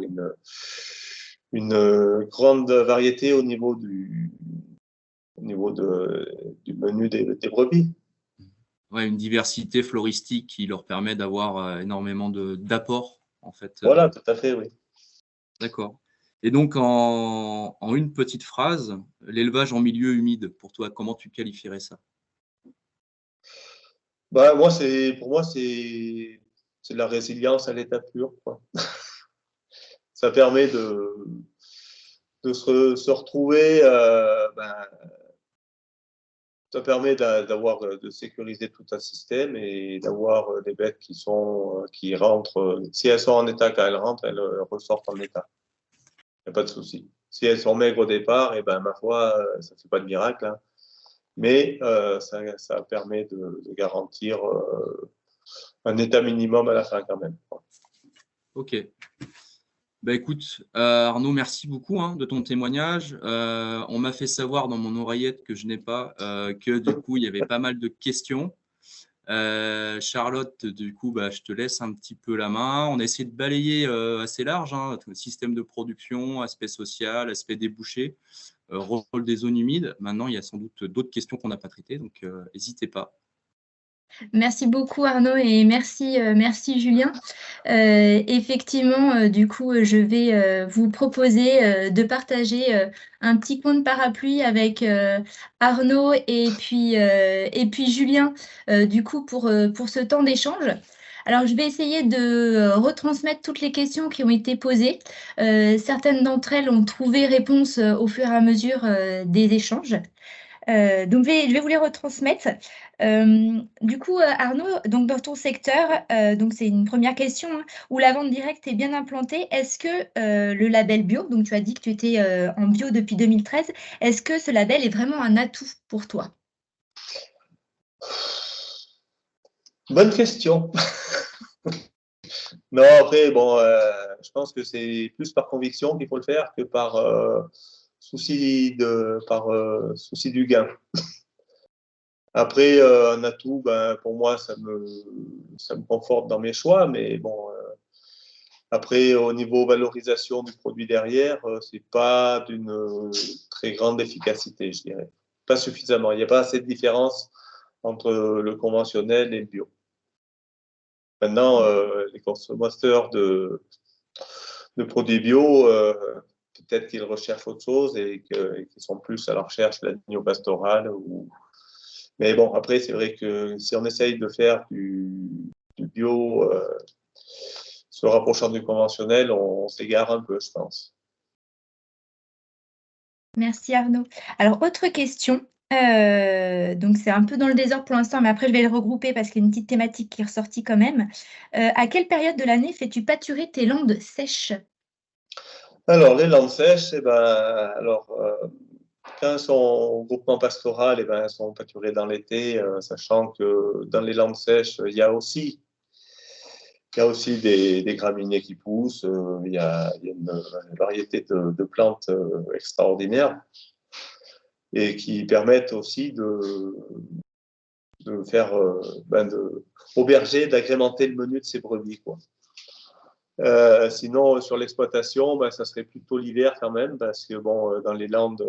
une grande variété au niveau du menu des brebis. Ouais, une diversité floristique qui leur permet d'avoir énormément d'apports, en fait. Voilà, tout à fait, oui. D'accord. Et donc, en une petite phrase, l'élevage en milieu humide, pour toi, comment tu qualifierais ça? Bah, pour moi, c'est de la résilience à l'état pur, quoi. Ça permet de se retrouver, ça permet de sécuriser tout un système et d'avoir des bêtes qui rentrent. Si elles sont en état quand elles rentrent, elles ressortent en état. Il n'y a pas de souci. Si elles sont maigres au départ, et ben, ma foi, ça ne fait pas de miracle, hein. Mais ça permet de garantir un état minimum à la fin quand même. Ok. Bah, écoute, Arnaud, merci beaucoup hein, de ton témoignage. On m'a fait savoir dans mon oreillette que je n'ai pas que du coup, il y avait pas mal de questions. Charlotte, du coup, bah, je te laisse un petit peu la main. On a essayé de balayer assez large, hein, système de production, aspect social, aspect débouché, rôle des zones humides. Maintenant, il y a sans doute d'autres questions qu'on n'a pas traitées, donc n'hésitez pas. Merci beaucoup Arnaud et merci Julien. Effectivement, du coup, je vais vous proposer de partager un petit compte parapluie avec Arnaud et puis Julien, du coup, pour ce temps d'échange. Alors, je vais essayer de retransmettre toutes les questions qui ont été posées. Certaines d'entre elles ont trouvé réponse au fur et à mesure des échanges. Donc, je vais vous les retransmettre. Du coup, Arnaud, donc dans ton secteur, donc c'est une première question, hein, où la vente directe est bien implantée, est-ce que le label bio, donc tu as dit que tu étais en bio depuis 2013, est-ce que ce label est vraiment un atout pour toi? Bonne question. Non, après, bon, je pense que c'est plus par conviction qu'il faut le faire que par souci du gain. Après, un atout, ben, pour moi, ça me conforte dans mes choix, mais bon, après, au niveau valorisation du produit derrière, c'est pas d'une très grande efficacité, je dirais. Pas suffisamment. Il n'y a pas assez de différence entre le conventionnel et le bio. Maintenant, les consommateurs de produits bio, peut-être qu'ils recherchent autre chose et qu'ils sont plus à la recherche de l'agneau pastoral. Mais bon, après, c'est vrai que si on essaye de faire du bio se rapprochant du conventionnel, on s'égare un peu, je pense. Merci Arnaud. Alors, autre question. Donc, c'est un peu dans le désordre pour l'instant, mais après, je vais les regrouper parce qu'il y a une petite thématique qui est ressortie quand même. À quelle période de l'année fais-tu pâturer tes landes sèches? Alors, les landes sèches, quand elles sont au groupement pastoral, elles sont pâturées dans l'été, sachant que dans les landes sèches, il y a aussi des graminées qui poussent, il y a une variété de plantes extraordinaires et qui permettent aussi de faire, auberger, d'agrémenter le menu de ces brebis, quoi. Sinon, sur l'exploitation, ça serait plutôt l'hiver quand même, parce que bon, dans les landes,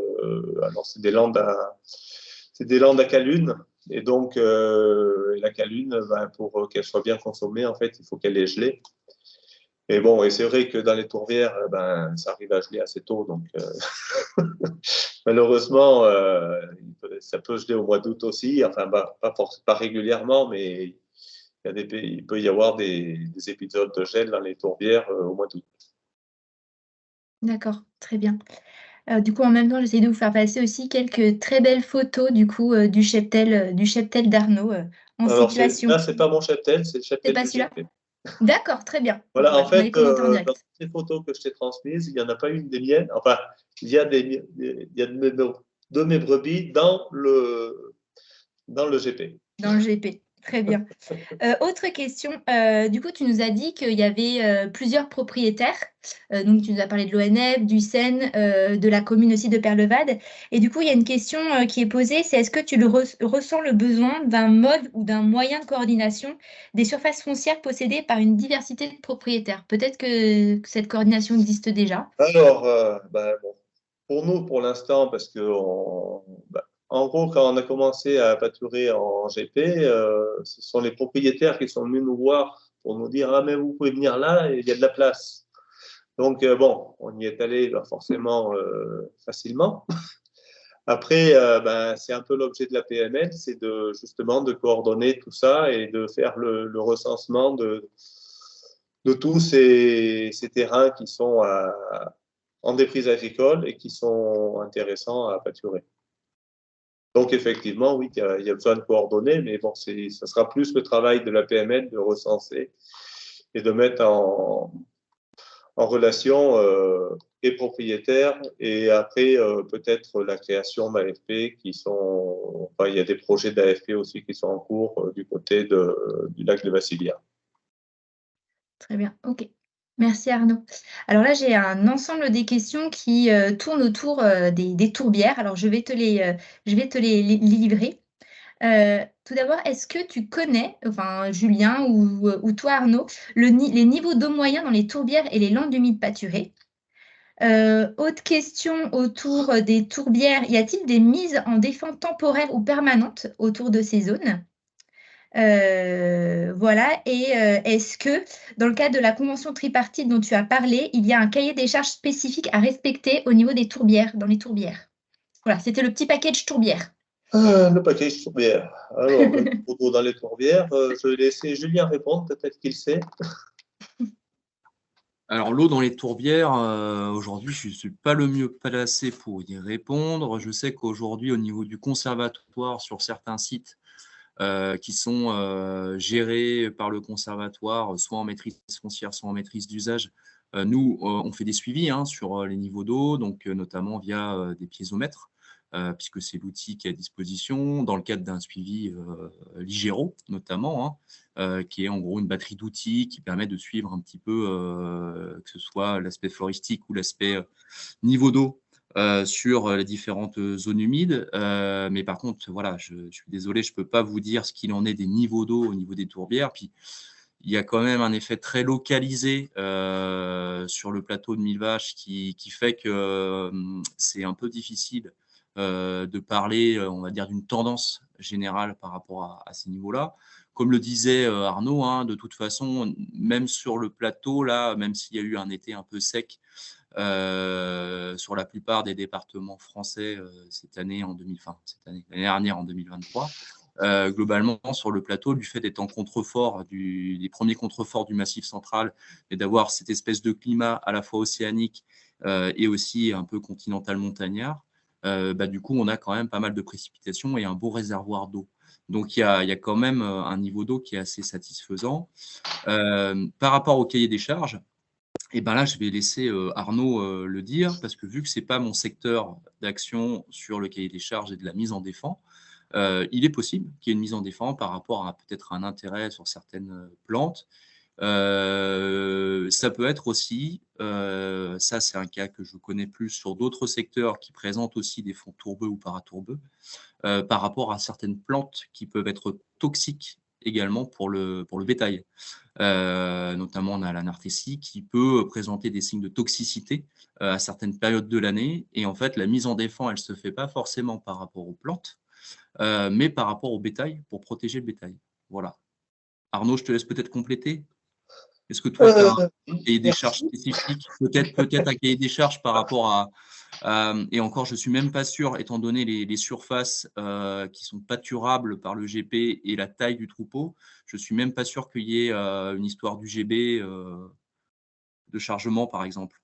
alors c'est des landes à calune, et donc la calune, pour qu'elle soit bien consommée, en fait, il faut qu'elle est gelée. Et bon, et c'est vrai que dans les tourbières, ça arrive à geler assez tôt, donc malheureusement, ça peut geler au mois d'août aussi, enfin pas régulièrement, mais il peut y avoir des épisodes de gel dans les tourbières au mois d'août. D'accord, très bien. Du coup, en même temps, j'essaie de vous faire passer aussi quelques très belles photos du cheptel d'Arnaud en Alors, situation. là, c'est pas mon cheptel, c'est le C'est cheptel pas que j'ai celui-là? fait. D'accord, très bien. Voilà, Bon, en vous m'avez fait, présenté en dans direct. toutes les photos que je t'ai transmises, il n'y en a pas une des miennes. Enfin, il y a de mes brebis dans le GP. Dans le GP, très bien. Autre question, du coup, tu nous as dit qu'il y avait plusieurs propriétaires. Donc, tu nous as parlé de l'ONF, du Seine, de la commune aussi de Perlevade. Et du coup, il y a une question qui est posée, c'est est-ce que tu ressens le besoin d'un mode ou d'un moyen de coordination des surfaces foncières possédées par une diversité de propriétaires? Peut-être que cette coordination existe déjà. Alors, bon, pour nous, pour l'instant, parce que en gros, quand on a commencé à pâturer en GP, ce sont les propriétaires qui sont venus nous voir pour nous dire: ah, mais vous pouvez venir là, et il y a de la place. Donc, bon, on y est allé forcément facilement. Après, c'est un peu l'objet de la PML, c'est justement de coordonner tout ça et de faire le recensement de tous ces terrains qui sont en déprise agricole et qui sont intéressants à pâturer. Donc, effectivement, oui, il y a besoin de coordonner, mais bon, ça sera plus le travail de la PML de recenser et de mettre en relation les propriétaires et après peut-être la création d'AFP il y a des projets d'AFP aussi qui sont en cours du côté du lac de Vassilia. Très bien, ok. Merci Arnaud. Alors là, j'ai un ensemble des questions qui tournent autour des tourbières. Alors, je vais te les livrer. Tout d'abord, est-ce que tu connais, enfin Julien ou toi Arnaud, les niveaux d'eau moyens dans les tourbières et les landes humides pâturées? Autre question autour des tourbières, y a-t-il des mises en défense temporaires ou permanentes autour de ces zones? Voilà. Et est-ce que, dans le cadre de la convention tripartite dont tu as parlé, il y a un cahier des charges spécifique à respecter au niveau des tourbières, dans les tourbières? Voilà, c'était le petit package tourbière. Le package tourbière. Alors, le niveau d'eau dans les tourbières, je vais laisser Julien répondre, peut-être qu'il sait. Alors, l'eau dans les tourbières, aujourd'hui, je ne suis pas le mieux placé pour y répondre. Je sais qu'aujourd'hui, au niveau du conservatoire, sur certains sites qui sont gérés par le conservatoire, soit en maîtrise foncière, soit en maîtrise d'usage, nous, on fait des suivis sur les niveaux d'eau, donc notamment via des piézomètres, puisque c'est l'outil qui est à disposition, dans le cadre d'un suivi Ligero, notamment, qui est en gros une batterie d'outils qui permet de suivre un petit peu, que ce soit l'aspect floristique ou l'aspect niveau d'eau sur les différentes zones humides. Mais par contre, voilà, je suis désolé, je ne peux pas vous dire ce qu'il en est des niveaux d'eau au niveau des tourbières. Puis, il y a quand même un effet très localisé sur le plateau de Millevaches qui fait que c'est un peu difficile de parler, on va dire, d'une tendance générale par rapport à ces niveaux-là. Comme le disait Arnaud, de toute façon, même sur le plateau, là, même s'il y a eu un été un peu sec, sur la plupart des départements français cette année, l'année dernière en 2023. Globalement, sur le plateau, du fait d'être en contrefort, des premiers contreforts du Massif central, et d'avoir cette espèce de climat à la fois océanique et aussi un peu continental montagnard, du coup, on a quand même pas mal de précipitations et un beau réservoir d'eau. Donc, il y a quand même un niveau d'eau qui est assez satisfaisant. Par rapport au cahier des charges, et ben là, je vais laisser Arnaud le dire, parce que vu que ce n'est pas mon secteur d'action sur le cahier des charges et de la mise en défense, il est possible qu'il y ait une mise en défense par rapport à peut-être un intérêt sur certaines plantes. Ça peut être aussi, ça c'est un cas que je connais plus sur d'autres secteurs qui présentent aussi des fonds tourbeux ou paratourbeux, par rapport à certaines plantes qui peuvent être toxiques également pour le bétail. Notamment, on a la narcessie qui peut présenter des signes de toxicité à certaines périodes de l'année. Et en fait, la mise en défense, elle ne se fait pas forcément par rapport aux plantes, mais par rapport au bétail, pour protéger le bétail. Voilà. Arnaud, je te laisse peut-être compléter. Est-ce que toi, tu as un cahier des charges spécifique, peut-être un cahier des charges par rapport à… et encore, je ne suis même pas sûr, étant donné les surfaces qui ne sont pâturables par le GP et la taille du troupeau, je ne suis même pas sûr qu'il y ait une histoire d'UGB de chargement, par exemple.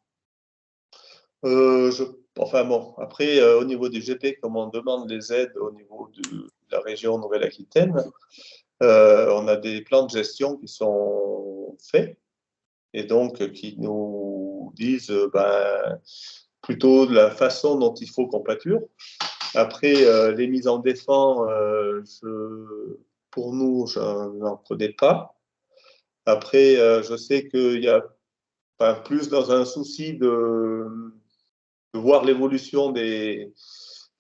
Enfin bon, après, au niveau du GP, comme on demande les aides au niveau de la région Nouvelle-Aquitaine, on a des plans de gestion qui sont faits et donc qui nous disent plutôt de la façon dont il faut qu'on pâture. Après, les mises en défense, pour nous, je n'en connais pas. Après, je sais qu'il y a plus dans un souci de voir l'évolution des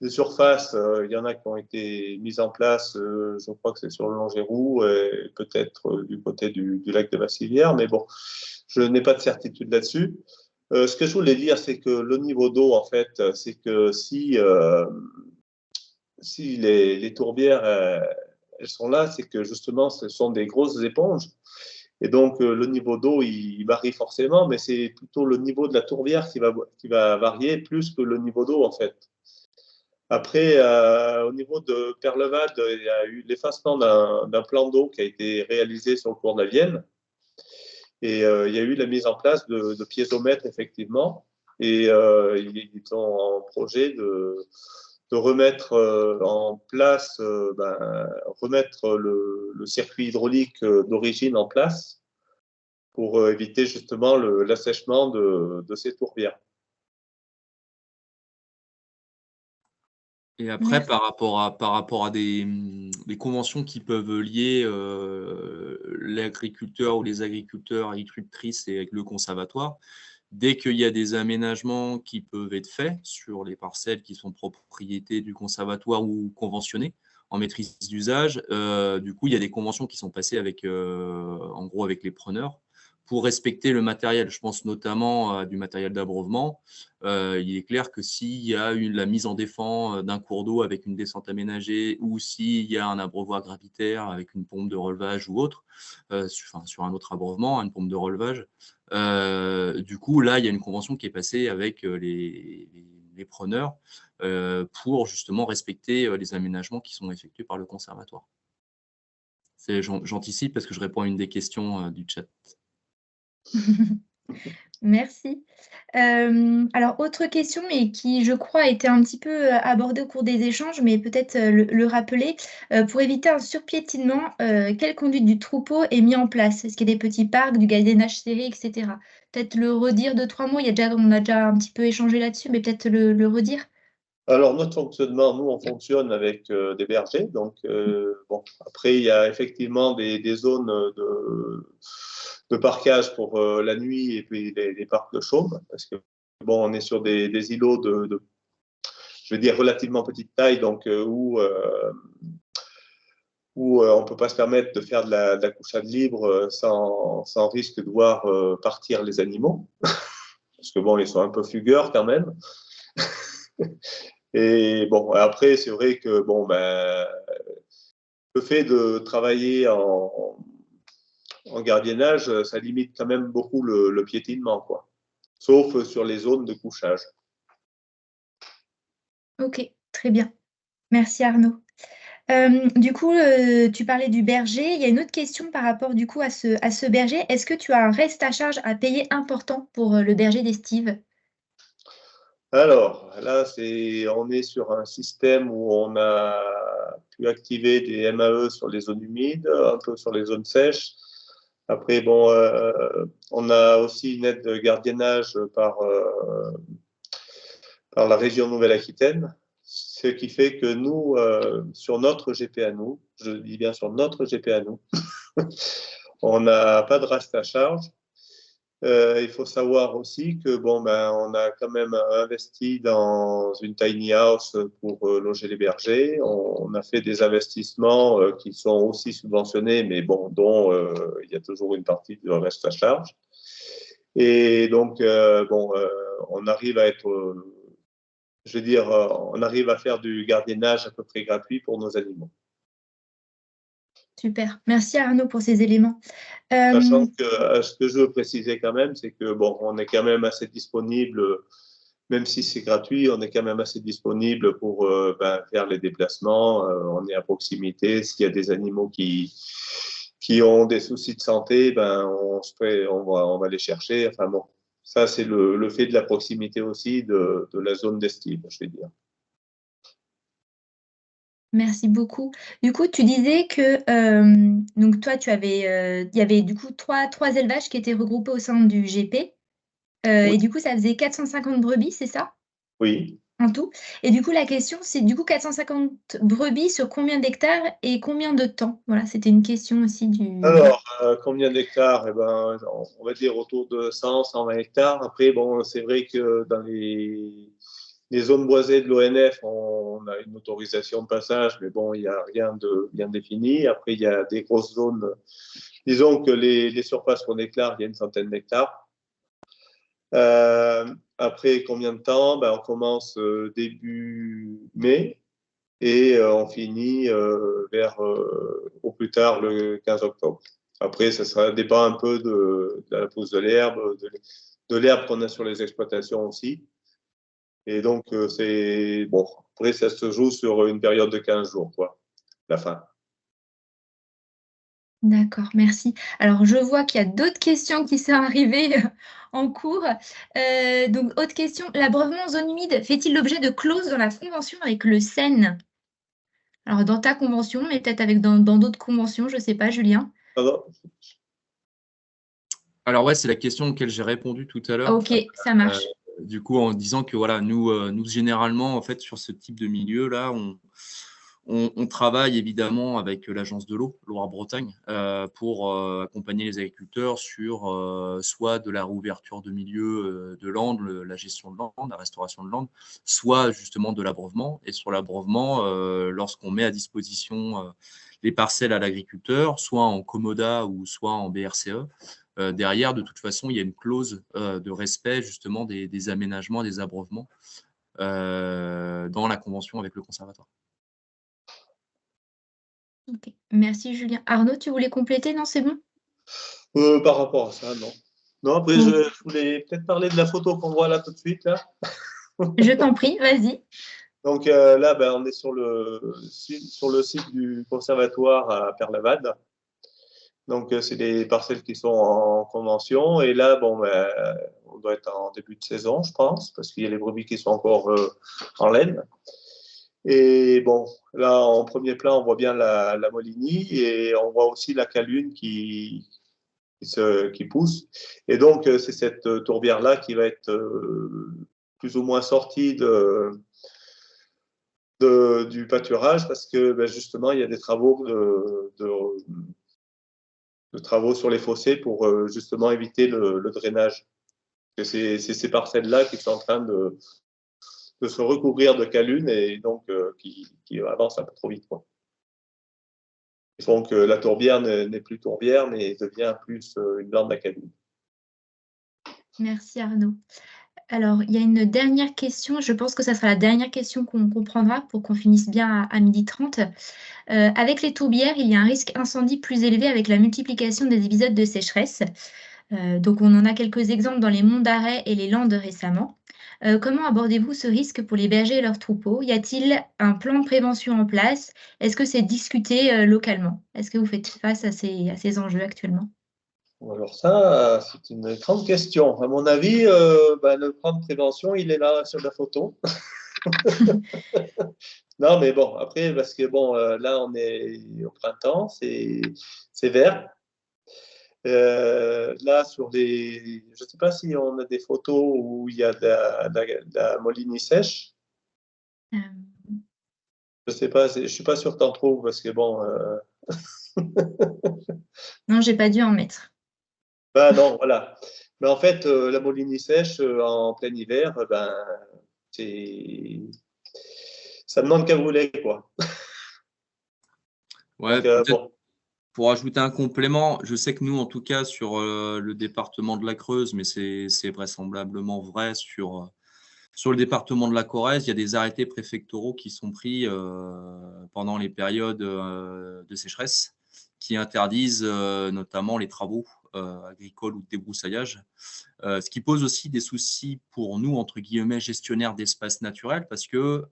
surfaces. Il y en a qui ont été mises en place, je crois que c'est sur le Longérou et peut-être du côté du lac de Bassivière, mais bon, je n'ai pas de certitude là-dessus. Ce que je voulais dire, c'est que le niveau d'eau, en fait, c'est que si les tourbières, elles sont là, c'est que justement, ce sont des grosses éponges. Et donc, le niveau d'eau, il varie forcément, mais c'est plutôt le niveau de la tourbière qui va varier plus que le niveau d'eau, en fait. Après, au niveau de Perlevade, il y a eu l'effacement d'un plan d'eau qui a été réalisé sur le cours de la Vienne. Et il y a eu la mise en place de piézomètres, effectivement. Et ils sont en projet de remettre en place, remettre le circuit hydraulique d'origine en place pour éviter justement l'assèchement de ces tourbières. Et après, par rapport à des conventions qui peuvent lier l'agriculteur ou les agriculteurs, agricultrices et avec le conservatoire, dès qu'il y a des aménagements qui peuvent être faits sur les parcelles qui sont propriété du conservatoire ou conventionnées en maîtrise d'usage, du coup, il y a des conventions qui sont passées avec, en gros, avec les preneurs pour respecter le matériel. Je pense notamment à du matériel d'abreuvement. Il est clair que s'il y a la mise en défend d'un cours d'eau avec une descente aménagée ou s'il y a un abreuvoir gravitaire avec une pompe de relevage ou autre, sur un autre abreuvement, une pompe de relevage, du coup, là, il y a une convention qui est passée avec les preneurs pour justement respecter les aménagements qui sont effectués par le conservatoire. J'anticipe parce que je réponds à une des questions du chat. Merci. Alors, autre question, mais qui, je crois, a été un petit peu abordée au cours des échanges, mais peut-être le rappeler. Pour éviter un surpiétinement, quelle conduite du troupeau est mise en place? Est-ce qu'il y a des petits parcs, du gardiennage serré, etc.? Peut-être le redire 2-3 mots. On a déjà un petit peu échangé là-dessus, mais peut-être le redire. Alors, notre fonctionnement, nous, on fonctionne avec des bergers. Donc, bon, après, il y a effectivement des zones de parquage pour la nuit et puis les parcs de chaume. Parce que, bon, on est sur des îlots je veux dire, relativement petite taille, donc où on ne peut pas se permettre de faire de la couchade libre sans risque de voir partir les animaux. Parce que, bon, ils sont un peu fugueurs quand même. Et bon, après, c'est vrai que bon, ben, le fait de travailler en gardiennage, ça limite quand même beaucoup le piétinement, quoi. Sauf sur les zones de couchage. Ok, très bien. Merci Arnaud. Du coup, tu parlais du berger. Il y a une autre question par rapport du coup à ce berger. Est-ce que tu as un reste à charge à payer important pour le berger d'estive? Alors, là, on est sur un système où on a pu activer des MAE sur les zones humides, un peu sur les zones sèches. Après, bon, on a aussi une aide de gardiennage par la région Nouvelle-Aquitaine, ce qui fait que nous, sur notre GP à nous, je dis bien sur notre GP à nous, on n'a pas de reste à charge. Il faut savoir aussi que bon, ben, on a quand même investi dans une tiny house pour loger les bergers. On a fait des investissements qui sont aussi subventionnés, mais bon, dont il y a toujours une partie de reste à charge. Et donc, bon, on arrive à être, je veux dire, on arrive à faire du gardiennage à peu près gratuit pour nos animaux. Super. Merci Arnaud pour ces éléments. Sachant que ce que je veux préciser quand même, c'est que bon, on est quand même assez disponible, même si c'est gratuit, on est quand même assez disponible pour faire les déplacements. On est à proximité. S'il y a des animaux qui ont des soucis de santé, ben on va les chercher. Enfin bon, ça c'est le fait de la proximité aussi de la zone d'estive, je vais dire. Merci beaucoup. Du coup, tu disais que donc toi, il y avait du coup trois élevages qui étaient regroupés au sein du GP. Oui. Et du coup, ça faisait 450 brebis, c'est ça? Oui. En tout. Et du coup, la question, c'est du coup 450 brebis sur combien d'hectares et combien de temps? Voilà, c'était une question aussi du. Alors, combien d'hectares? Eh ben, on va dire autour de 100, 120 hectares. Après, bon, c'est vrai que dans les zones boisées de l'ONF, on a une autorisation de passage, mais bon, il n'y a rien de bien défini. Après, il y a des grosses zones. Disons que les surfaces qu'on déclare, il y a une centaine d'hectares. Après, combien de temps? Ben, on commence début mai et on finit au plus tard le 15 octobre. Après, ça dépend un peu de la pousse de l'herbe, de l'herbe qu'on a sur les exploitations aussi. Et donc, c'est bon. Après, ça se joue sur une période de 15 jours, quoi, la fin. D'accord, merci. Alors, je vois qu'il y a d'autres questions qui sont arrivées en cours. Donc, autre question, l'abreuvement en zone humide fait-il l'objet de clauses dans la convention avec le SEN? Alors, dans ta convention, mais peut-être dans d'autres conventions, je ne sais pas, Julien. Pardon? Alors ouais, c'est la question auquel j'ai répondu tout à l'heure. Ok, ça marche. Du coup, en disant que voilà, nous généralement, en fait, sur ce type de milieu-là, on travaille évidemment avec l'agence de l'eau, Loire-Bretagne, pour accompagner les agriculteurs sur soit de la réouverture de milieux de landes, la gestion de landes, la restauration de landes, soit justement de l'abreuvement. Et sur l'abreuvement, lorsqu'on met à disposition les parcelles à l'agriculteur, soit en commoda ou soit en BRCE, derrière, de toute façon, il y a une clause de respect justement des aménagements, des abreuvements dans la convention avec le conservatoire. Ok. Merci Julien. Arnaud, tu voulais compléter? Non, c'est bon? Par rapport à ça, non. Non, après, Oui. je voulais peut-être parler de la photo qu'on voit là tout de suite. Là. Je t'en prie, vas-y. Donc là, ben, on est sur le site du conservatoire à Perlevade. Donc, c'est des parcelles qui sont en convention. Et là, bon, ben, on doit être en début de saison, je pense, parce qu'il y a les brebis qui sont encore en laine. Et bon, là, en premier plan, on voit bien la Molinie et on voit aussi la calune qui pousse. Et donc, c'est cette tourbière-là qui va être plus ou moins sortie du pâturage parce que ben, justement, il y a des travaux de travaux sur les fossés pour justement éviter le drainage. C'est ces parcelles-là qui sont en train de se recouvrir de calune et donc qui avancent un peu trop vite. Quoi. Ils font que la tourbière n'est plus tourbière, mais devient plus une lande à calune. Merci Arnaud. Alors, il y a une dernière question. Je pense que ça sera la dernière question qu'on prendra pour qu'on finisse bien à 12h30. Avec les tourbières, il y a un risque incendie plus élevé avec la multiplication des épisodes de sécheresse. Donc, on en a quelques exemples dans les monts d'Arrée et les Landes récemment. Comment abordez-vous ce risque pour les bergers et leurs troupeaux? Y a-t-il un plan de prévention en place? Est-ce que c'est discuté localement? Est-ce que vous faites face à ces enjeux actuellement? Alors ça, c'est une grande question. À mon avis, le plan de prévention, il est là sur la photo. Non, mais bon, après, parce que bon, là, on est au printemps, c'est vert. Là, sur les, je ne sais pas si on a des photos où il y a de la molinie sèche. Euh, Je sais pas, je suis pas sûr que tu en trouves parce que bon. Non, j'ai pas dû en mettre. Ben non, voilà. Mais en fait, la molinie sèche en plein hiver, ben ça demande qu'à brûler, quoi. Ouais, Donc, peut-être pour ajouter un complément, je sais que nous, en tout cas, sur le département de la Creuse, mais c'est vraisemblablement vrai sur le département de la Corrèze, il y a des arrêtés préfectoraux qui sont pris pendant les périodes de sécheresse qui interdisent notamment les travaux agricoles ou de débroussaillage, ce qui pose aussi des soucis pour nous, entre guillemets, gestionnaires d'espaces naturels, parce que,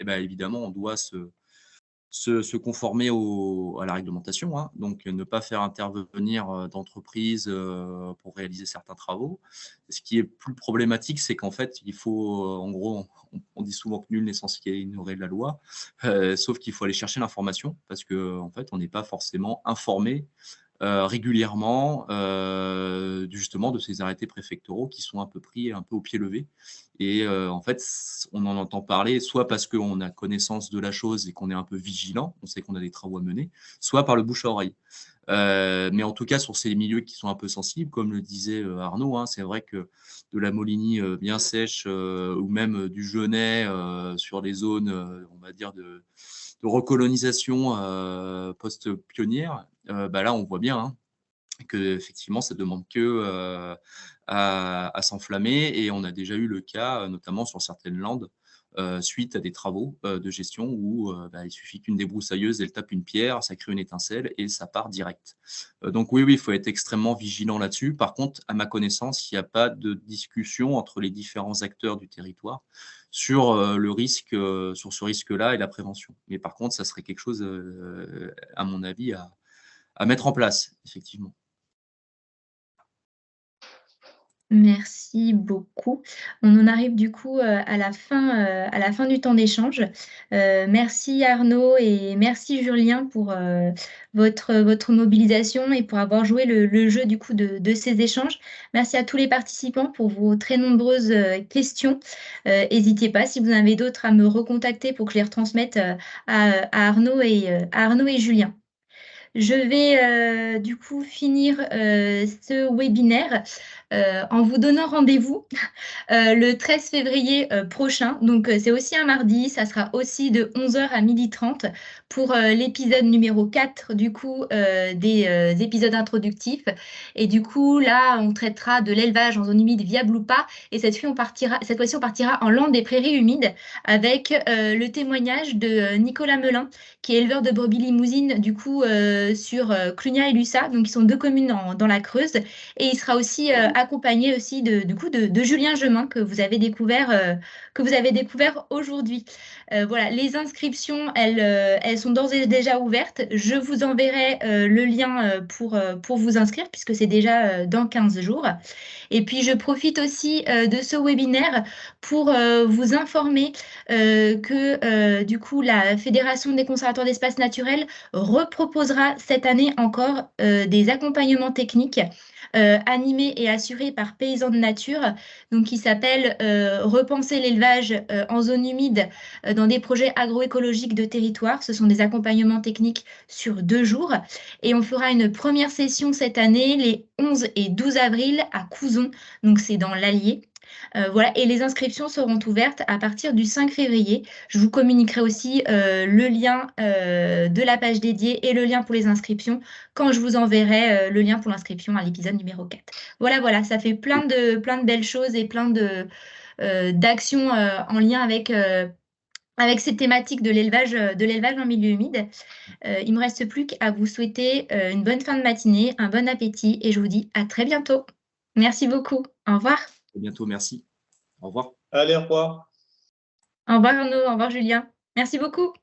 évidemment, on doit se conformer à la réglementation, hein, donc ne pas faire intervenir d'entreprises pour réaliser certains travaux. Ce qui est plus problématique, c'est qu'en fait, il faut, en gros, on dit souvent que nul n'est censé ignorer la loi, sauf qu'il faut aller chercher l'information parce qu'en fait, on n'est pas forcément informé régulièrement justement de ces arrêtés préfectoraux qui sont un peu pris un peu au pied levé. Et en fait, on en entend parler soit parce qu'on a connaissance de la chose et qu'on est un peu vigilant, on sait qu'on a des travaux à mener, soit par le bouche à oreille. Mais en tout cas, sur ces milieux qui sont un peu sensibles, comme le disait Arnaud, hein, c'est vrai que de la Molinie bien sèche ou même du genêt sur les zones, on va dire, de recolonisation post-pionnière, là, on voit bien hein, que effectivement, ça demande que à s'enflammer. Et on a déjà eu le cas, notamment sur certaines landes, suite à des travaux de gestion où il suffit qu'une débroussailleuse, elle tape une pierre, ça crée une étincelle et ça part direct. Donc oui, il faut être extrêmement vigilant là-dessus. Par contre, à ma connaissance, il n'y a pas de discussion entre les différents acteurs du territoire sur le risque, sur ce risque-là et la prévention. Mais par contre, ça serait quelque chose, à mon avis, à mettre en place, effectivement. Merci beaucoup. On en arrive du coup à la fin du temps d'échange. Merci Arnaud et merci Julien pour votre mobilisation et pour avoir joué le jeu du coup de ces échanges. Merci à tous les participants pour vos très nombreuses questions. N'hésitez pas si vous en avez d'autres à me recontacter pour que je les retransmette à Arnaud et Julien. Je vais du coup finir ce webinaire. en vous donnant rendez-vous le 13 février prochain. Donc, c'est aussi un mardi. Ça sera aussi de 11 h à 12h30 pour l'épisode numéro 4, du coup, des épisodes introductifs. Et du coup, là, on traitera de l'élevage en zone humide via Blupa. Et cette fois-ci, on partira en Landes des prairies humides avec le témoignage de Nicolas Melin, qui est éleveur de brebis limousines, du coup, sur Clunia et Lussa. Donc, ils sont deux communes dans la Creuse. Et il sera aussi accompagné aussi de Julien Gemin que vous avez découvert aujourd'hui. Voilà, les inscriptions, elles sont d'ores et déjà ouvertes. Je vous enverrai le lien pour vous inscrire puisque c'est déjà dans 15 jours. Et puis, je profite aussi de ce webinaire pour vous informer que du coup, la Fédération des conservateurs d'espaces naturels reproposera cette année encore des accompagnements techniques animé et assuré par Paysans de Nature, donc qui s'appelle Repenser l'élevage en zone humide dans des projets agroécologiques de territoire. Ce sont des accompagnements techniques sur 2 jours. Et on fera une première session cette année, les 11 et 12 avril, à Couzon, donc c'est dans l'Allier. Voilà, et les inscriptions seront ouvertes à partir du 5 février. Je vous communiquerai aussi le lien de la page dédiée et le lien pour les inscriptions quand je vous enverrai le lien pour l'inscription à l'épisode numéro 4. Voilà, ça fait plein de belles choses et plein d'actions en lien avec cette thématique de l'élevage en milieu humide. Il ne me reste plus qu'à vous souhaiter une bonne fin de matinée, un bon appétit et je vous dis à très bientôt. Merci beaucoup. Au revoir. À bientôt, merci. Au revoir. Allez, au revoir. Au revoir Arnaud, au revoir Julien. Merci beaucoup.